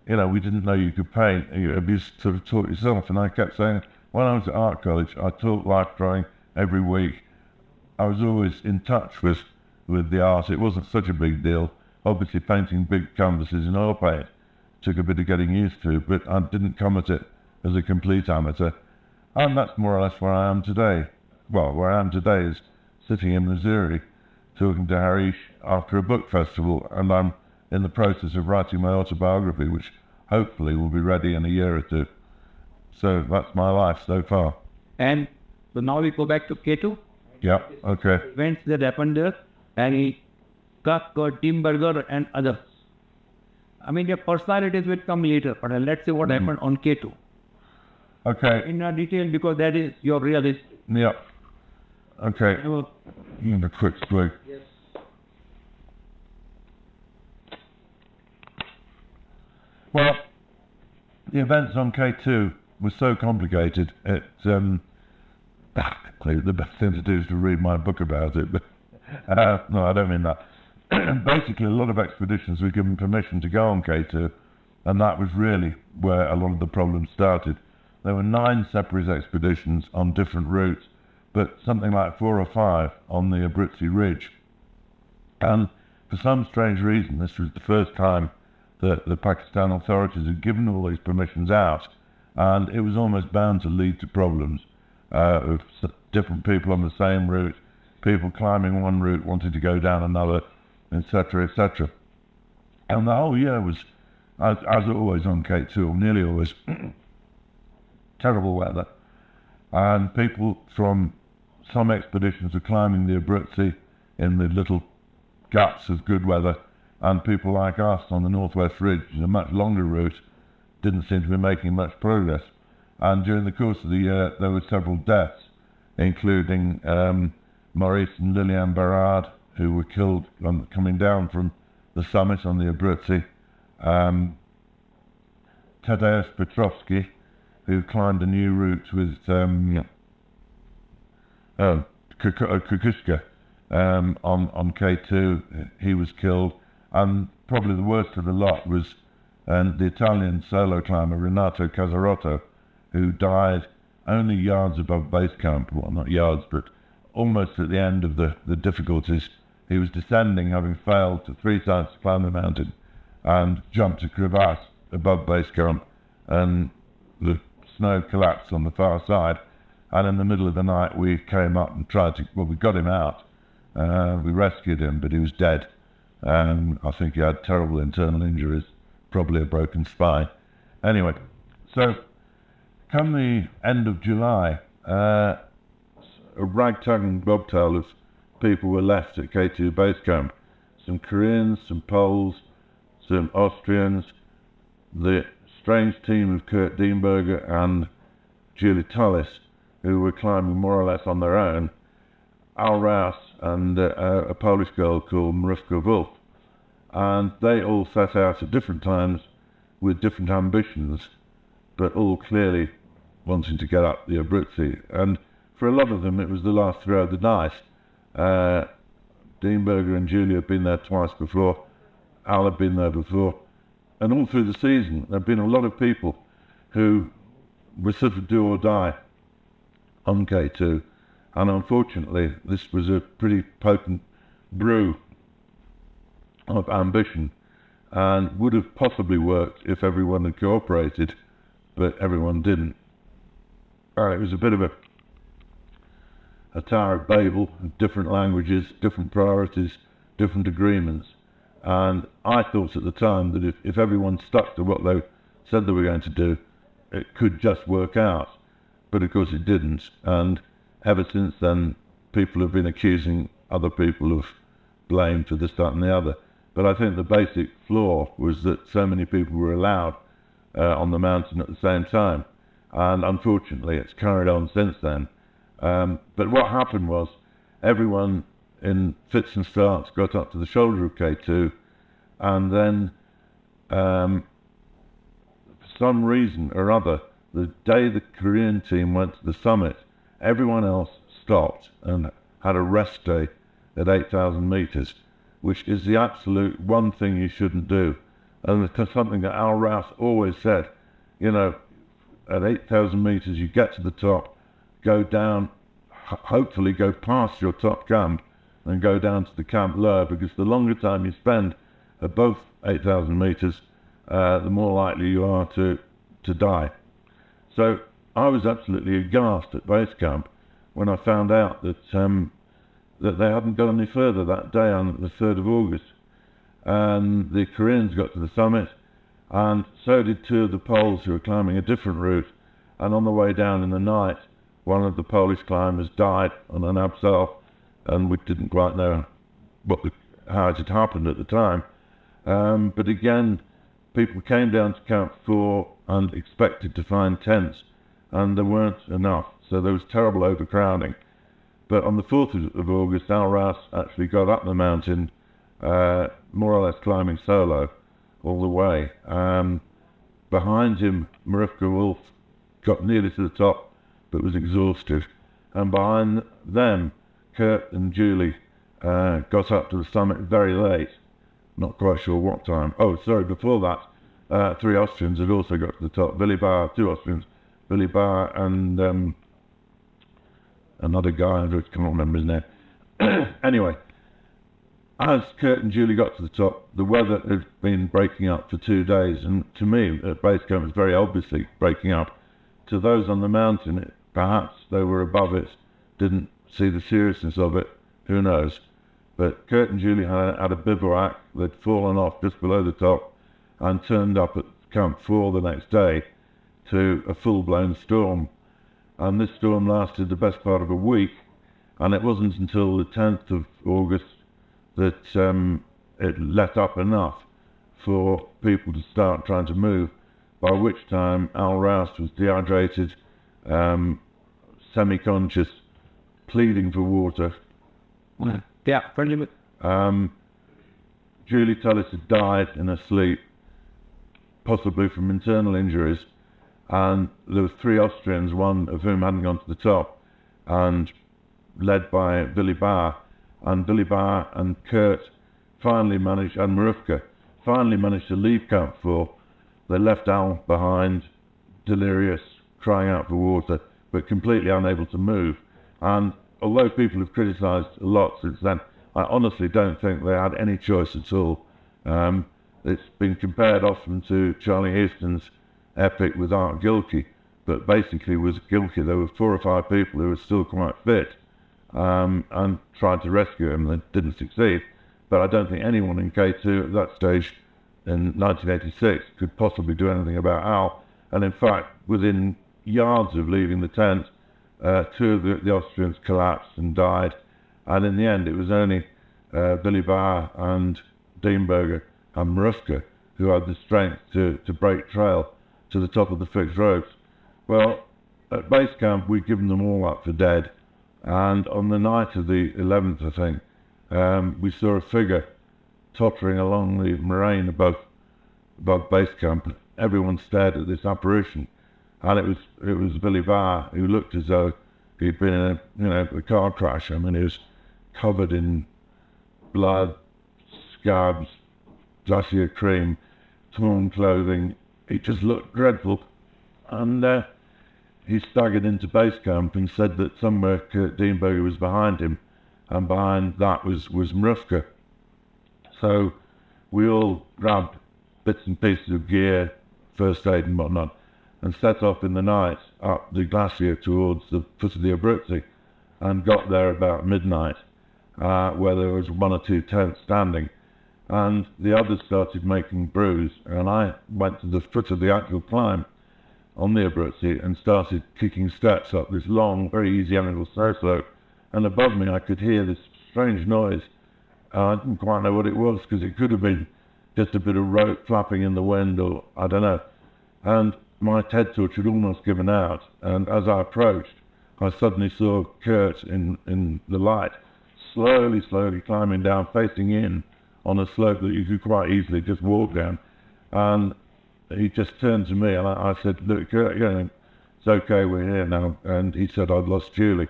you know, we didn't know you could paint. Have you sort of taught yourself? And I kept saying, when I was at art college, I taught life drawing every week. I was always in touch with the art. It wasn't such a big deal. Obviously painting big canvases in oil paint took a bit of getting used to, but I didn't come at it as a complete amateur. And that's more or less where I am today. Well, where I am today is sitting in Missouri talking to Harish after a book festival, and I'm in the process of writing my autobiography, which hopefully will be ready in a year or two. So that's my life so far. And so now we go back to K2. Yeah, okay. Events that happened there, and he got Tim Berger and others. I mean, your personalities will come later, but let's see what happened on K2. Okay. In detail, because that is your real history. Yeah. Okay. Give me a quick swig. Yes. Well, the events on K2 were so complicated, the best thing to do is to read my book about it, but no, I don't mean that. Basically, a lot of expeditions were given permission to go on K2, and that was really where a lot of the problems started. There were 9 separate expeditions on different routes, but something like 4 or 5 on the Abruzzi Ridge. And for some strange reason, this was the first time that the Pakistan authorities had given all these permissions out, and it was almost bound to lead to problems of different people on the same route, people climbing one route wanting to go down another, etc., etc. And the whole year was, as always on K2, or nearly always, terrible weather. And people from some expeditions were climbing the Abruzzi in the little gaps of good weather, and people like us on the Northwest Ridge, a much longer route, didn't seem to be making much progress. And during the course of the year, there were several deaths, including Maurice and Liliane Barrard, who were killed coming down from the summit on the Abruzzi. Tadeusz Petrovsky, who climbed a new route with Kukushka on K2, he was killed. And probably the worst of the lot was the Italian solo climber Renato Casarotto, who died only yards above base camp. Well, not yards, but almost at the end of the difficulties. He was descending, having failed to 3 times to climb the mountain, and jumped a crevasse above base camp, and the snow collapsed on the far side. And in the middle of the night, we came up and we got him out. We rescued him, but he was dead. And I think he had terrible internal injuries, probably a broken spine. Anyway, so come the end of July, a ragtag and bobtail of people were left at K2 base camp. Some Koreans, some Poles, some Austrians, the strange team of Kurt Dienberger and Julie Tullis, who were climbing more or less on their own, Al Rouse and a Polish girl called Marufka Wolf. And they all set out at different times with different ambitions, but all clearly wanting to get up the Abruzzi. And for a lot of them, it was the last throw of the dice. Dienberger and Julie had been there twice before, Al had been there before, and all through the season, there have been a lot of people who were sort of do or die on K2, and unfortunately, this was a pretty potent brew of ambition, and would have possibly worked if everyone had cooperated, but everyone didn't. It was a bit of a Tower of Babel, different languages, different priorities, different agreements. And I thought at the time that if everyone stuck to what they said they were going to do, it could just work out. But of course it didn't. And ever since then, people have been accusing other people of blame for this, that and the other. But I think the basic flaw was that so many people were allowed on the mountain at the same time. And unfortunately, it's carried on since then. But what happened was, everyone in fits and starts got up to the shoulder of K2, and then for some reason or other, the day the Korean team went to the summit, everyone else stopped and had a rest day at 8,000 meters, which is the absolute one thing you shouldn't do. And it's something that Al Rouse always said, you know, at 8,000 meters you get to the top, go down, hopefully go past your top camp and go down to the camp lower, because the longer time you spend above 8,000 meters, the more likely you are to die. So I was absolutely aghast at base camp when I found out that that they hadn't got any further that day on the 3rd of August. And the Koreans got to the summit, and so did two of the Poles who were climbing a different route. And on the way down in the night, one of the Polish climbers died on an abseil, and we didn't quite know how it had happened at the time. But again, people came down to Camp 4 and expected to find tents, and there weren't enough, so there was terrible overcrowding. But on the 4th of August, Al Rouse actually got up the mountain, more or less climbing solo all the way. Behind him, Marifka Wolf got nearly to the top, but was exhausted. And behind them, Kurt and Julie got up to the summit very late. Not quite sure what time. Oh, sorry, before that, 3 Austrians had also got to the top. Willy Bauer, 2 Austrians, Willy Bauer and another guy, I can't remember his name. Anyway, as Kurt and Julie got to the top, the weather had been breaking up for 2 days, and to me, at base camp, it was very obviously breaking up. To those on the mountain, perhaps they were above it, didn't see the seriousness of it, who knows. But Kurt and Julie had a bivouac. They'd fallen off just below the top and turned up at Camp 4 the next day to a full-blown storm. And this storm lasted the best part of a week, and it wasn't until the 10th of August that it let up enough for people to start trying to move, by which time Al Rouse was dehydrated, semi-conscious, pleading for water. Yeah, friendly. Julie Tullis had died in her sleep, possibly from internal injuries, and there were 3 Austrians, one of whom hadn't gone to the top, and led by Willy Bauer. And Willy Bauer and Kurt finally managed, and Marufka, finally managed to leave Camp 4. They left Al behind, delirious, crying out for water, but completely unable to move. And although people have criticised a lot since then, I honestly don't think they had any choice at all. It's been compared often to Charlie Houston's epic with Art Gilkey, but basically with Gilkey there were 4 or 5 people who were still quite fit and tried to rescue him. They didn't succeed, but I don't think anyone in K2 at that stage in 1986 could possibly do anything about Al. And in fact, within yards of leaving the tent, 2 of the Austrians collapsed and died, and in the end it was only Willy Bauer and Dienberger and Marufka who had the strength to break trail to the top of the fixed ropes. Well, at base camp we'd given them all up for dead, and on the night of the 11th, I think, we saw a figure tottering along the moraine above base camp. Everyone stared at this apparition, and it was Willy Bauer, who looked as though he'd been in a car crash. I mean, he was covered in blood, scabs, glacier cream, torn clothing. It just looked dreadful. And he staggered into base camp and said that somewhere Kurt Dienberger was behind him, and behind that was Marufka. So we all grabbed bits and pieces of gear, first aid and whatnot, and set off in the night up the glacier towards the foot of the Abruzzi. and got there about midnight, where there was one or two tents standing, and the others started making brews, and I went to the foot of the actual climb on the Abruzzi and started kicking steps up this long, very easy angle snow slope, and above me I could hear this strange noise. I didn't quite know what it was, because it could have been just a bit of rope flapping in the wind, or I don't know. And my head torch had almost given out, and as I approached, I suddenly saw Kurt in the light, slowly climbing down, facing in on a slope that you could quite easily just walk down. And he just turned to me, and I said, "Look, Kurt, it's okay, we're here now." And he said, "I'd lost Julie."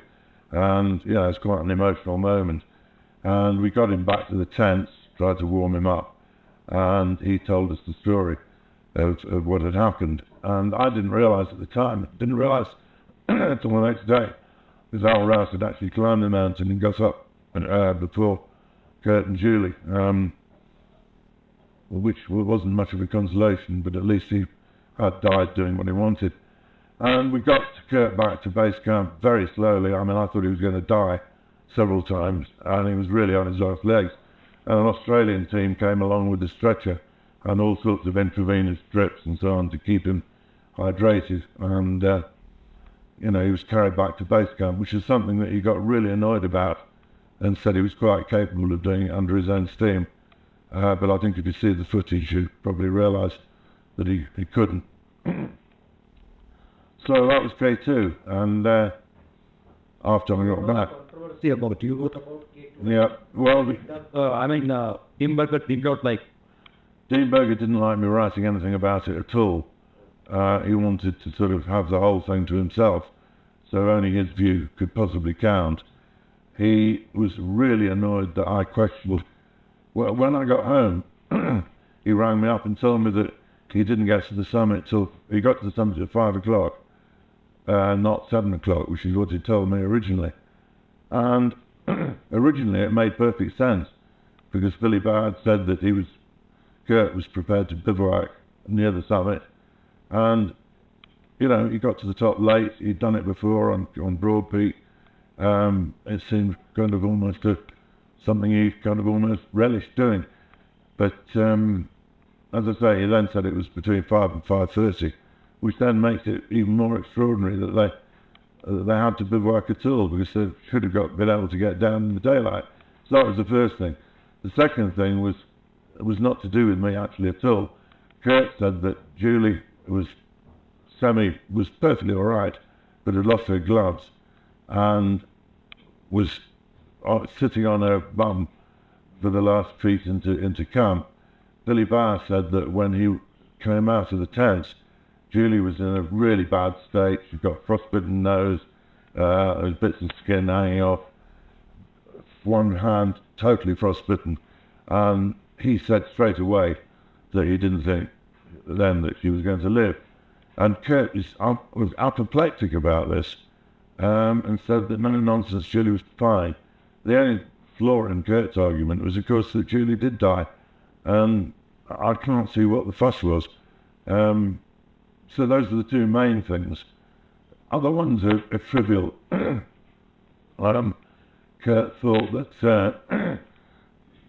And it's quite an emotional moment. And we got him back to the tents, tried to warm him up, and he told us the story of what had happened. And I didn't realise at the time, until the next day, because Al Rouse had actually climbed the mountain and got up before Kurt and Julie, which wasn't much of a consolation, but at least he had died doing what he wanted. And we got Kurt back to base camp very slowly. I mean, I thought he was going to die several times, and he was really on his last legs. And an Australian team came along with a stretcher and all sorts of intravenous drips and so on to keep him hydrated. And, he was carried back to base camp, which is something that he got really annoyed about and said he was quite capable of doing it under his own steam. But I think if you see the footage, you probably realise that he couldn't. So that was K2, and after I got back. See about you, what about K2? Yeah, well, Dean Berger did not like. Dean Berger didn't like me writing anything about it at all. He wanted to sort of have the whole thing to himself, so only his view could possibly count. He was really annoyed that I questioned. Well, when I got home, he rang me up and told me that he didn't get to the summit till he got to the summit at 5 o'clock, not 7 o'clock, which is what he told me originally. And originally it made perfect sense, because Billy Barr said that Kurt was prepared to bivouac near the summit, and he got to the top late. He'd done it before on Broad Peak. It seemed kind of almost something he kind of almost relished doing. But as I say, he then said it was between 5 and 5:30, which then makes it even more extraordinary that they had to bivouac at all, because they should have been able to get down in the daylight. So that was the first thing. The second thing was not to do with me actually at all. Kurt said that Julie was perfectly all right, but had lost her gloves and was sitting on her bum for the last feet into camp. Billy Barr said that when he came out of the tents, Julie was in a really bad state. She'd got frostbitten nose, there was bits of skin hanging off, one hand totally frostbitten, and he said straight away that he didn't think then that she was going to live. And Kurt was apoplectic about this, and said that no nonsense, Julie was fine. The only flaw in Kurt's argument was, of course, that Julie did die, and I can't see what the fuss was. So those are the two main things. Other ones are trivial. Kurt thought that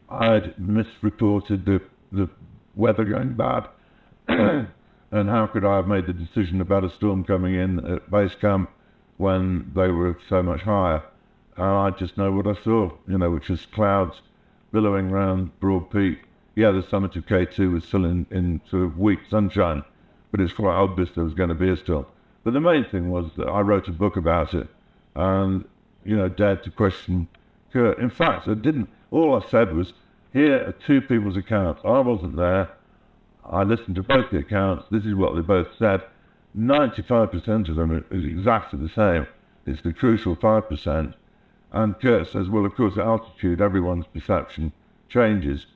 I'd misreported the weather going bad, and how could I have made the decision about a storm coming in at base camp when they were so much higher? And I just know what I saw, which was clouds billowing round Broad Peak. Yeah, the summit of K2 was still in sort of weak sunshine, but it's quite obvious there was going to be a storm. But the main thing was that I wrote a book about it, and dared to question Kurt. In fact, all I said was, here are two people's accounts. I wasn't there. I listened to both the accounts. This is what they both said. 95% of them is exactly the same. It's the crucial 5%. And Kurt says, well, of course, at altitude, everyone's perception changes.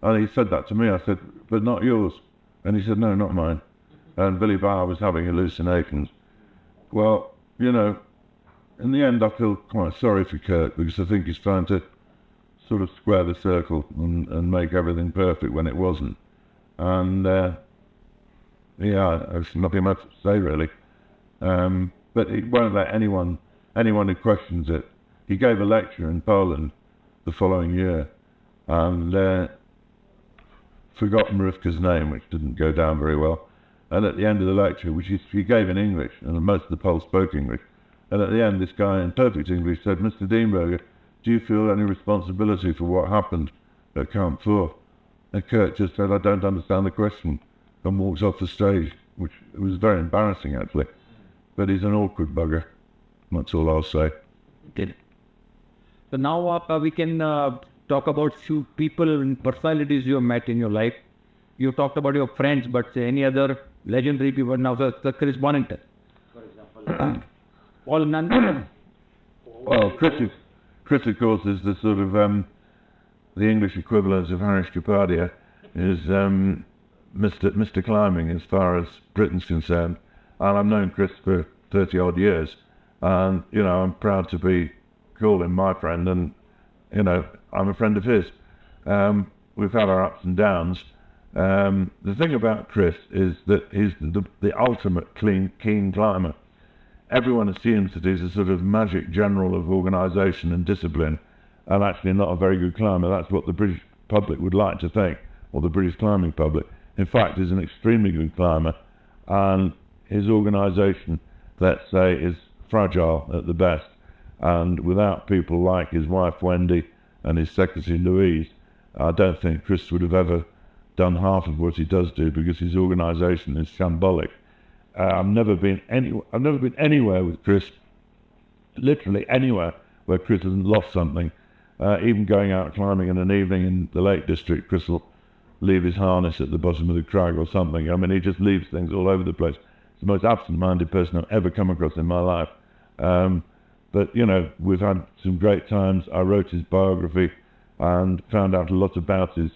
And he said that to me. I said, but not yours. And he said, no, not mine. And Billy Barr was having hallucinations. Well, in the end, I feel quite sorry for Kurt, because I think he's trying to sort of square the circle and make everything perfect when it wasn't. And, there's nothing much to say, really. But it won't let anyone who questions it he gave a lecture in Poland the following year, and forgotten Rivka's name, which didn't go down very well. And at the end of the lecture, which he gave in English, and most of the Poles spoke English, and at the end, this guy in perfect English said, "Mr. Dienberger, do you feel any responsibility for what happened at Camp 4? And Kurt just said, "I don't understand the question," and walks off the stage, which was very embarrassing, actually. But he's an awkward bugger. That's all I'll say. Did. So now we can talk about few people and personalities you have met in your life. You talked about your friends, but say any other legendary people now, the Chris Bonington, for example. Paul Nunn. Well, Chris, of course, is the sort of the English equivalent of Harish Kapadia, is Mr. Climbing as far as Britain's concerned. And I've known Chris for 30 odd years, and I'm proud to be called him my friend, and I'm a friend of his. We've had our ups and downs. The thing about Chris is that he's the ultimate keen climber. Everyone assumes that he's a sort of magic general of organisation and discipline, and actually not a very good climber. That's what the British public would like to think, or the British climbing public. In fact, he's an extremely good climber, and his organisation, let's say, is fragile at the best. And without people like his wife Wendy and his secretary Louise, I don't think Chris would have ever done half of what he does do, because his organisation is shambolic. I've never been anywhere with Chris, literally anywhere where Chris hasn't lost something. Even going out climbing in an evening in the Lake District, Chris will leave his harness at the bottom of the crag or something. I mean, he just leaves things all over the place. He's the most absent-minded person I've ever come across in my life. But we've had some great times. I wrote his biography and found out a lot about his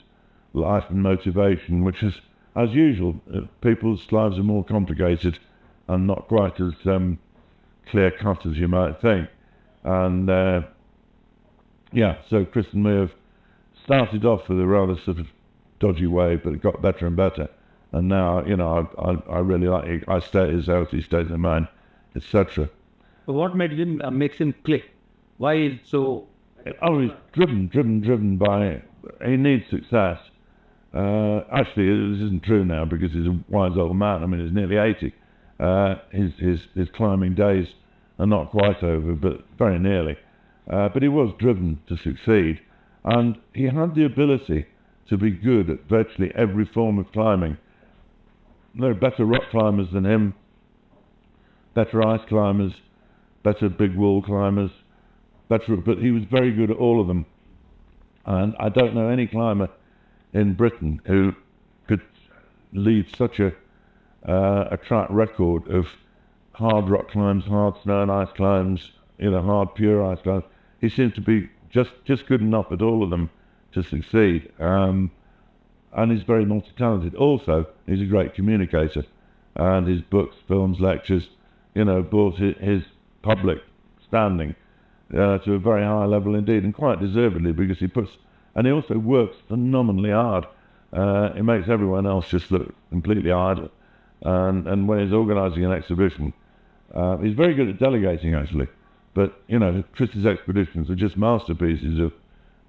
life and motivation, which is, as usual, people's lives are more complicated and not quite as clear-cut as you might think. And so Chris and me have started off with a rather sort of dodgy way, but it got better and better. And now, I really like it. I stay at his house, he stays at mine, etc. So what makes him click? Why is so? Oh, he's driven by. He needs success. Actually, this isn't true now, because he's a wise old man. I mean, he's nearly 80. His climbing days are not quite over, but very nearly. But he was driven to succeed, and he had the ability to be good at virtually every form of climbing. There are better rock climbers than him, better ice climbers, better big wall climbers, but he was very good at all of them. And I don't know any climber in Britain who could leave such a track record of hard rock climbs, hard snow and ice climbs, hard pure ice climbs. He seemed to be just good enough at all of them to succeed. And he's very multi-talented. Also, he's a great communicator, and his books, films, lectures, brought his public standing to a very high level indeed, and quite deservedly, because he also works phenomenally hard. He makes everyone else just look completely idle. And when he's organising an exhibition, he's very good at delegating, actually. But, Chris's expeditions are just masterpieces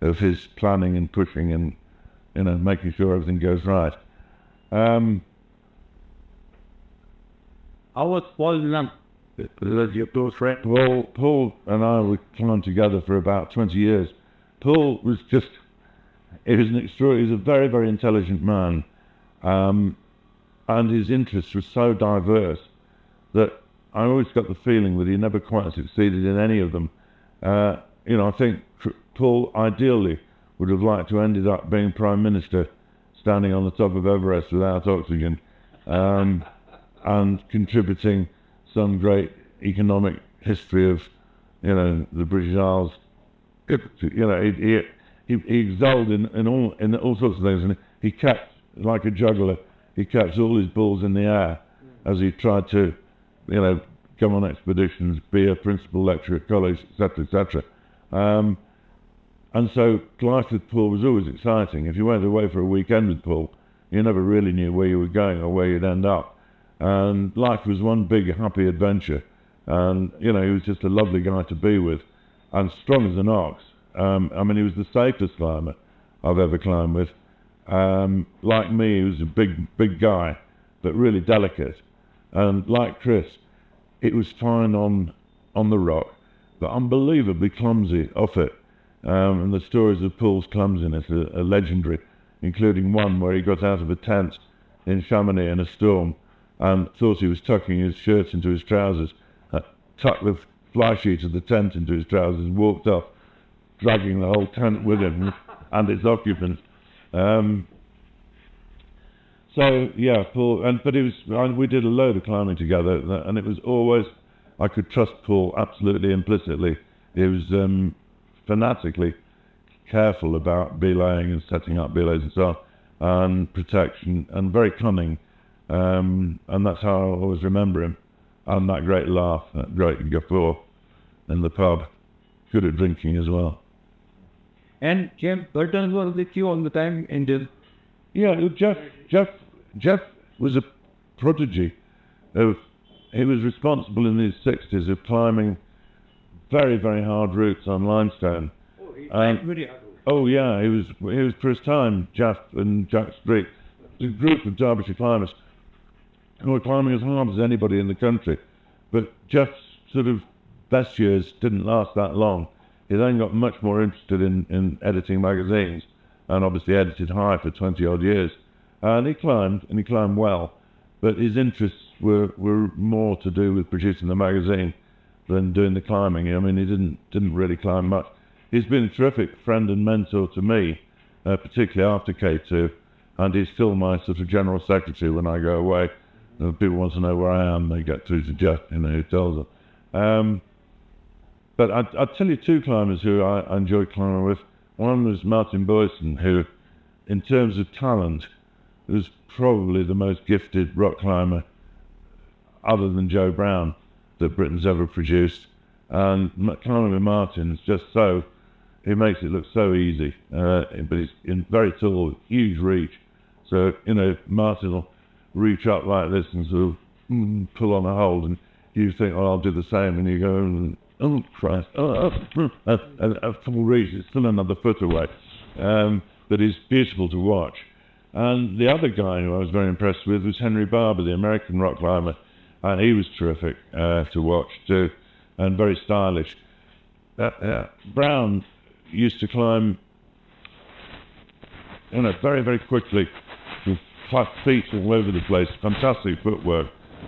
of his planning and pushing and, making sure everything goes right. How was Paul Nunn? Your close friend? Paul and I were climbing together for about 20 years. Paul was he's a very, very intelligent man. And his interests were so diverse that I always got the feeling that he never quite succeeded in any of them. I think Paul ideally would have liked to ended up being Prime Minister, standing on the top of Everest without oxygen, and contributing some great economic history of, the British Isles. He excelled in all sorts of things, and he kept, like a juggler, he kept all his balls in the air as he tried to, come on expeditions, be a principal lecturer at college, etc., etc. And so life with Paul was always exciting. If you went away for a weekend with Paul, you never really knew where you were going or where you'd end up. And life was one big happy adventure. And, he was just a lovely guy to be with. and strong as an ox. I mean, he was the safest climber I've ever climbed with. Like me, he was a big guy, but really delicate. And like Chris, it was fine on the rock, but unbelievably clumsy off it. And the stories of Paul's clumsiness are legendary, including one where he got out of a tent in Chamonix in a storm and thought he was tucking his shirt into his trousers, tucked the fly sheet of the tent into his trousers and walked off, dragging the whole tent with him and its occupants. So yeah, Paul, but we did a load of climbing together, and it was always, I could trust Paul absolutely implicitly. He was fanatically careful about belaying and setting up belays and so on, and protection, and very cunning, and that's how I always remember him. And that great laugh, that great guffaw in the pub, good at drinking as well. And James Burton was with you all the time in this? Yeah, Jeff was a prodigy. He was responsible in his 60s of climbing very, very hard routes on limestone. Oh, he climbed very hard. Oh yeah, he was for his time, Jeff and Jack Street, a group of Derbyshire climbers who were climbing as hard as anybody in the country. But Jeff's sort of best years didn't last that long. He then got much more interested in editing magazines, and obviously edited high for 20 odd years. And he climbed well, but his interests were more to do with producing the magazine than doing the climbing. I mean, he didn't really climb much. He's been a terrific friend and mentor to me, particularly after K2, and he's still my sort of general secretary when I go away. If people want to know where I am, they get through to Jeff, who tells them. But I'll tell you two climbers who I enjoyed climbing with. One was Martin Boyson, who, in terms of talent, was probably the most gifted rock climber, other than Joe Brown, that Britain's ever produced. And climbing with Martin is just so, he makes it look so easy, but he's very tall, huge reach. So, Martin will reach up like this and sort of pull on a hold, and you think, oh, I'll do the same, and you go, oh Christ, a full reach, it's still another foot away. But it's beautiful to watch. And the other guy who I was very impressed with was Henry Barber, the American rock climber, and he was terrific to watch too, and very stylish. Brown used to climb, very, very quickly, with flat feet all over the place, fantastic footwork,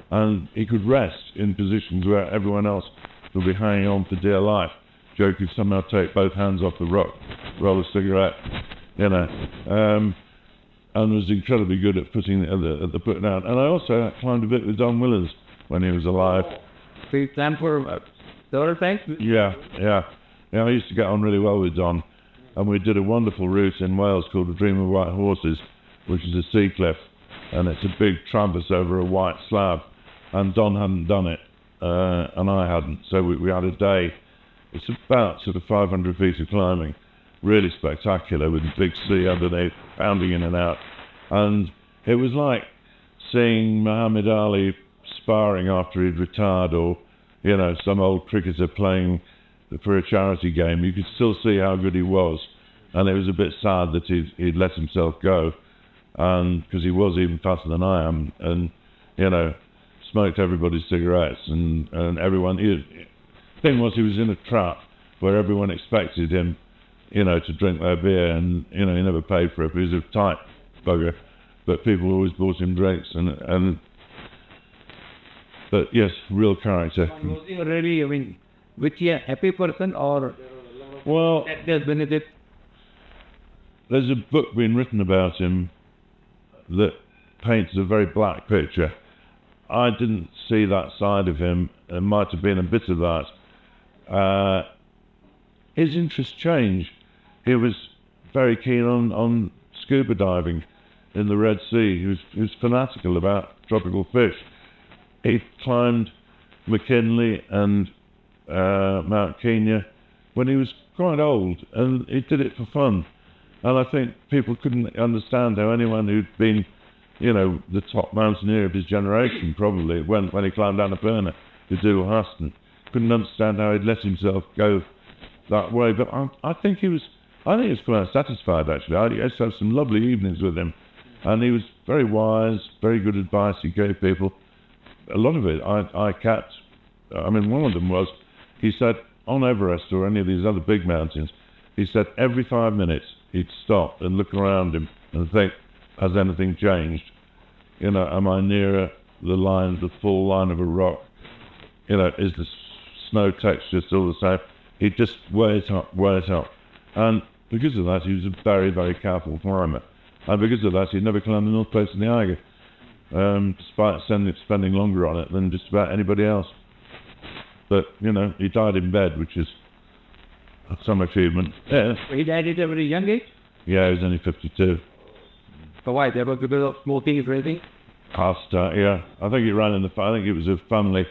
and he could rest in positions where everyone else would be hanging on for dear life. Joe could somehow take both hands off the rock, roll a cigarette, and was incredibly good at putting the foot down. And I also climbed a bit with Don Willers when he was alive. So you climbed for several times? Yeah, I used to get on really well with Don, and we did a wonderful route in Wales called the Dream of White Horses, which is a sea cliff, and it's a big traverse over a white slab, and Don hadn't done it, and I hadn't, so we had a day. It's about sort of 500 feet of climbing, really spectacular, with the big sea underneath, pounding in and out, and it was like seeing Muhammad Ali sparring after he'd retired, or some old cricketer playing for a charity game. You could still see how good he was, and it was a bit sad that he'd let himself go, and because he was even faster than I am, and smoked everybody's cigarettes, and everyone. The thing was, he was in a trap where everyone expected him, to drink their beer, and he never paid for it. He was a tight bugger, but people always bought him drinks, but yes, real character. Was he really, which he a happy person, or well, there's benefit? There's a book being written about him that paints a very black picture. I didn't see that side of him. There might have been a bit of that. His interests changed. He was very keen on scuba diving in the Red Sea. He was fanatical about tropical fish. He climbed McKinley and Mount Kenya when he was quite old, and he did it for fun. And I think people couldn't understand how anyone who'd been, the top mountaineer of his generation, probably, when he climbed Annapurna to do Huston, couldn't understand how he'd let himself go that way. But I think he was quite satisfied actually. I used to have some lovely evenings with him, and he was very wise, very good advice he gave people. A lot of it I kept. I mean, one of them was, he said, on Everest or any of these other big mountains, he said every 5 minutes he'd stop and look around him and think, has anything changed? You know, am I nearer the full line of a rock? You know, is the snow texture still the same? He'd just weigh it up. And because of that, he was a very, very careful climber. And because of that, he'd never climbed the North Face of the Eiger, despite spending longer on it than just about anybody else. But, you know, he died in bed, which is some achievement. Yeah. He died at a very young age? Yeah, he was only 52. So why? There was a bit of smoking and everything? Yeah. I think he ran in I think it was a family,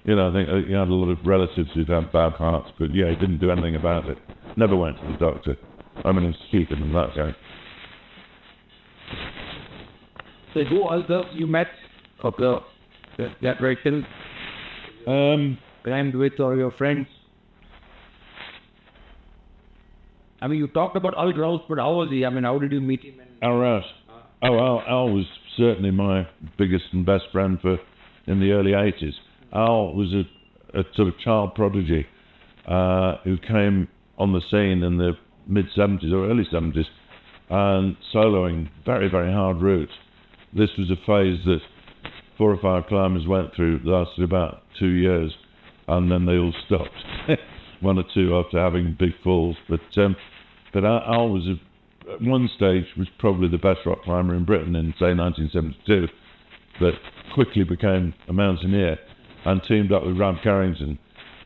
you know, I think he had a lot of relatives who'd had bad hearts, but yeah, he didn't do anything about it. Never went to the doctor. I mean, it's cheaper than that guy. So who else you met of that vehicle? Climbed with or your friends? I mean, you talked about Al Rouse, but how was he? I mean, how did you meet him? Al Rouse. Al was certainly my biggest and best friend in the early 80s. Al was a sort of child prodigy who came on the scene in the mid-70s or early 70s and soloing very, very hard routes. This was a phase that 4 or 5 climbers went through, lasted about 2 years, and then they all stopped. 1 or 2 after having big falls. But Al was at one stage was probably the best rock climber in Britain in, say, 1972, but quickly became a mountaineer and teamed up with Ramp Carrington,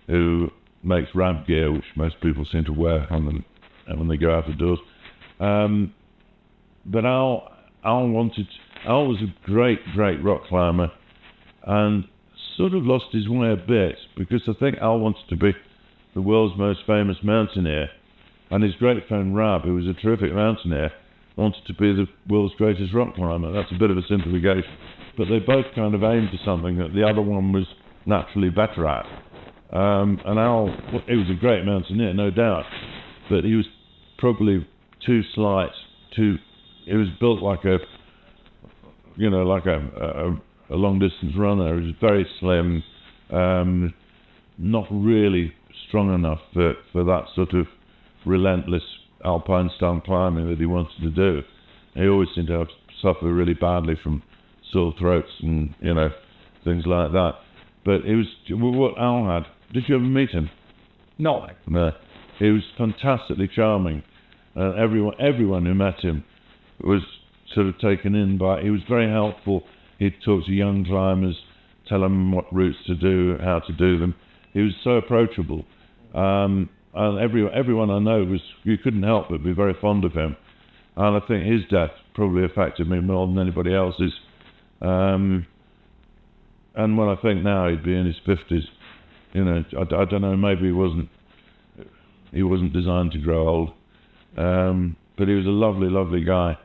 who makes ramp gear, which most people seem to wear on them when they go out the doors. But Al was a great rock climber and sort of lost his way a bit, because I think Al wanted to be the world's most famous mountaineer, and his great friend Rab, who was a terrific mountaineer, wanted to be the world's greatest rock climber. That's a bit of a simplification, but they both kind of aimed for something that the other one was naturally better at. And Al, he was a great mountaineer, no doubt, but he was probably too slight, he was built like a long distance runner. He was very slim, not really strong enough for that sort of relentless alpine style climbing that he wanted to do. He always seemed to suffer really badly from sore throats and, you know, things like that. But it was what Al had. Did you ever meet him? No. No. He was fantastically charming. Everyone who met him was sort of taken in by. He was very helpful. He'd talk to young climbers, tell them what routes to do, how to do them. He was so approachable. And everyone I know you couldn't help but be very fond of him. And I think his death probably affected me more than anybody else's. And when I think now he'd be in his 50s, you know, I don't know, maybe he wasn't designed to grow old. But he was a lovely, lovely guy,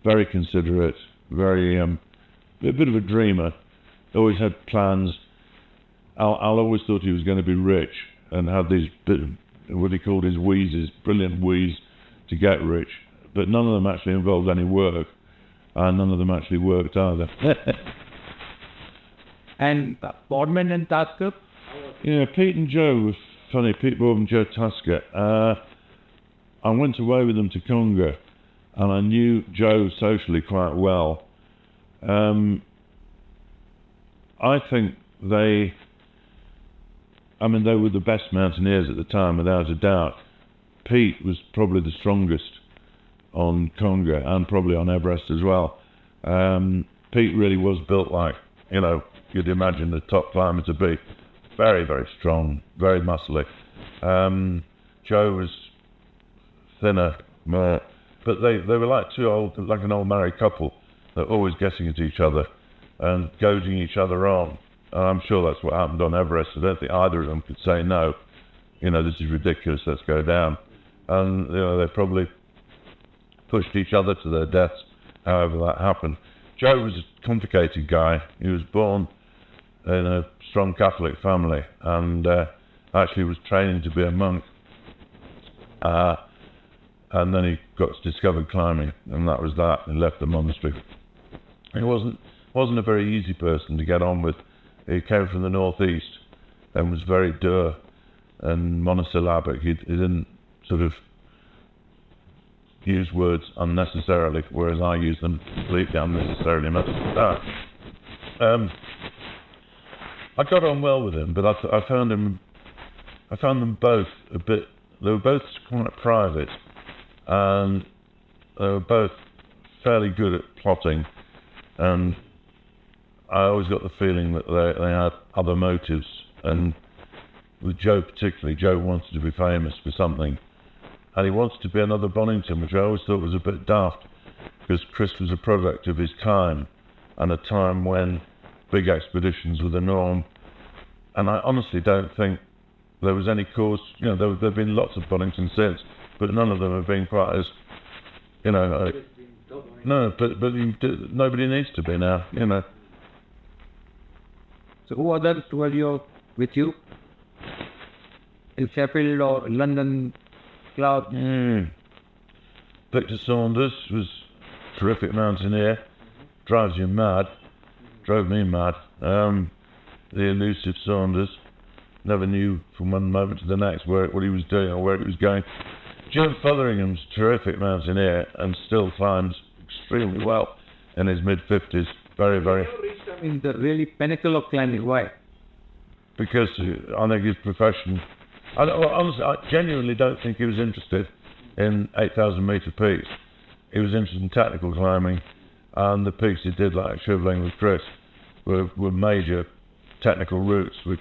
very considerate, very, a bit of a dreamer, always had plans. Al always thought he was going to be rich and had these, what he called his wheezes, brilliant wheeze to get rich, but none of them actually involved any work, and none of them actually worked either. And Boardman and Tasker? Yeah, Pete and Joe were funny. Pete Boardman and Joe Tasker. I went away with them to Congo, and I knew Joe socially quite well. I think they were the best mountaineers at the time, without a doubt. Pete was probably the strongest on Congo, and probably on Everest as well. Pete really was built like, you know, you'd imagine the top climber to be. Very, very strong, very muscly. Joe was thinner, more, but they were like an old married couple. They're always getting at each other and goading each other on. And I'm sure that's what happened on Everest. I don't think either of them could say no. You know, this is ridiculous, let's go down. And, you know, they probably pushed each other to their deaths, however that happened. Joe was a complicated guy. He was born in a strong Catholic family and actually was training to be a monk And then he got discovered climbing, and that was that. He left the monastery. He wasn't a very easy person to get on with. He came from the northeast and was very dour and monosyllabic. He didn't sort of use words unnecessarily, whereas I use them completely unnecessarily. I got on well with him, but I found them both a bit. They were both quite private, and they were both fairly good at plotting, and I always got the feeling that they had other motives. And with Joe particularly, Joe wanted to be famous for something, and he wanted to be another Bonington, which I always thought was a bit daft, because Chris was a product of his time, and a time when big expeditions were the norm. And I honestly don't think there was any cause. There have been lots of Bonington since, but none of them have been quite as, no, but nobody needs to be now, So who others were with you in Sheffield or London Club? Victor Saunders was a terrific mountaineer, drives you mad, drove me mad. The elusive Saunders, never knew from one moment to the next what he was doing or where he was going. Jim Fotheringham's a terrific mountaineer and still climbs extremely well in his mid-50s. Very, very. In the really pinnacle of climbing. Why? Because I think his profession. Honestly, I genuinely don't think he was interested in 8,000 metre peaks. He was interested in technical climbing, and the peaks he did, like Shivling with Chris, were major technical routes, which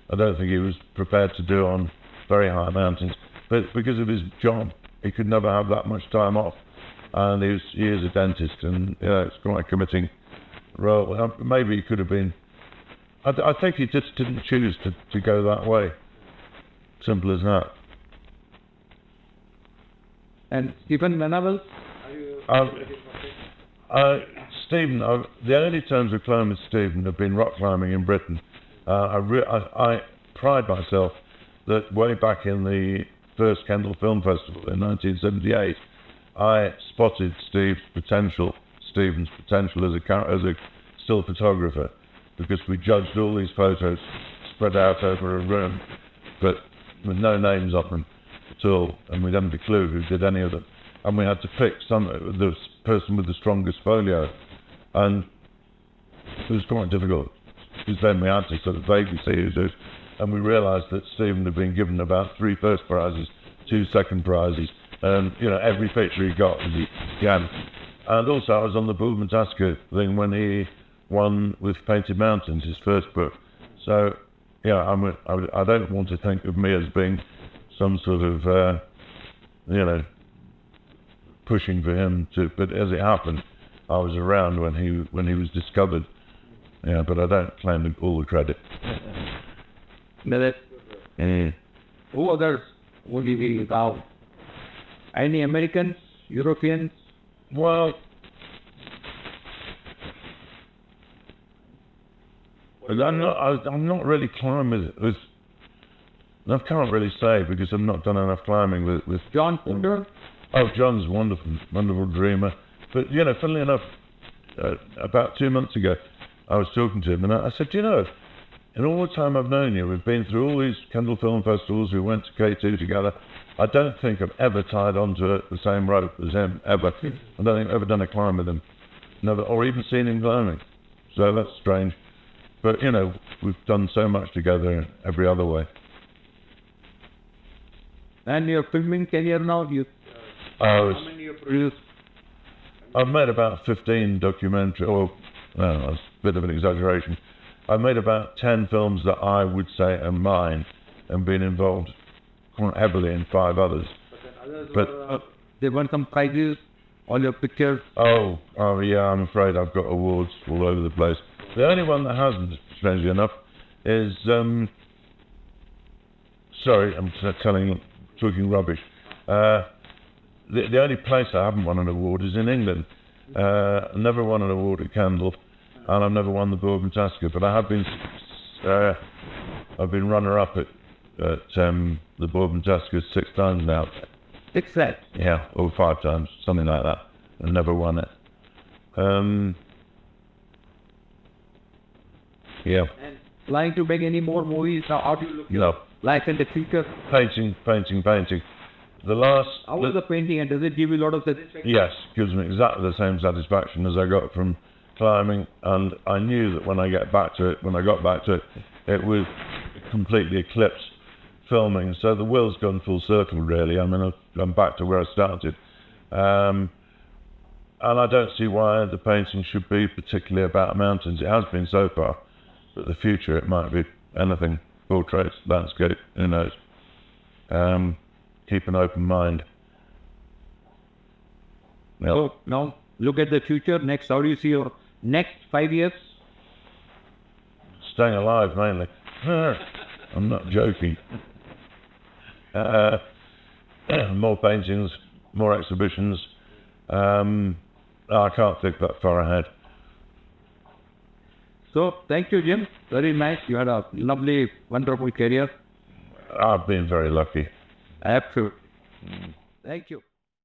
I don't think he was prepared to do on very high mountains. But because of his job, he could never have that much time off, and he is a dentist, and it's quite a committing role. Maybe he could have been. I think he just didn't choose to go that way. Simple as that. And Stephen Venables? Stephen, the only times I've climbed with Stephen have been rock climbing in Britain. I pride myself that way back in the first Kendal Film Festival in 1978, I spotted Stephen's potential as a still photographer, because we judged all these photos spread out over a room, but with no names on them at all, and we hadn't a clue who did any of them. And we had to pick the person with the strongest folio, and it was quite difficult, because then we had to sort of vaguely see who did, and we realised that Stephen had been given about 3 first prizes, 2 second prizes, and every picture he got was he had. And also I was on the Boulderman Tasker thing when he won with Painted Mountains, his first book. So I don't want to think of me as being some sort of pushing for him to, but as it happened, I was around when he was discovered. But I don't claim all the credit. Who others would you be about? Any Americans, Europeans? Well, I'm not really climbing with. I can't really say because I've not done enough climbing with John Porter? Oh, John's wonderful dreamer. But funnily enough, about 2 months ago, I was talking to him, and I said, in all the time I've known you, we've been through all these Kendal Film Festivals, we went to K2 together. I don't think I've ever tied onto the same rope as him, ever. I don't think I've ever done a climb with him. Never, or even seen him climbing. So that's strange. But, we've done so much together every other way. And your filming career now, how many you produced? I've made about 15 documentaries, that's a bit of an exaggeration. I've made about 10 films that I would say are mine, and been involved quite heavily in 5 others. But they won some prizes, all your pictures? Oh yeah, I'm afraid I've got awards all over the place. The only one that hasn't, strangely enough, is, sorry, I'm talking rubbish. The only place I haven't won an award is in England. I never won an award at Kendal, and I've never won the Boulderman Tasker, but I have been, I've been runner-up at the Boulderman Tasker 6 times now. 6 times. Yeah, or 5 times, something like that, and never won it. Yeah, And planning to make any more movies? How do you look no, at life in the future? painting. The last, How was the painting, and does it give you a lot of satisfaction? yes, gives me exactly the same satisfaction as I got from climbing, and I knew that when I got back to it, it would completely eclipse filming. So the wheel's gone full circle, really. I mean, I'm back to where I started. And I don't see why the painting should be particularly about mountains. It has been so far, but the future it might be anything, portraits, landscape, who knows. Keep an open mind. Yep. So now look at the future. Next, how do you see your next 5 years? Staying alive, mainly. I'm not joking. More paintings, more exhibitions. I can't think that far ahead. So thank you, Jim. Very nice. You had a lovely, wonderful career. I've been very lucky. Absolutely. Thank you.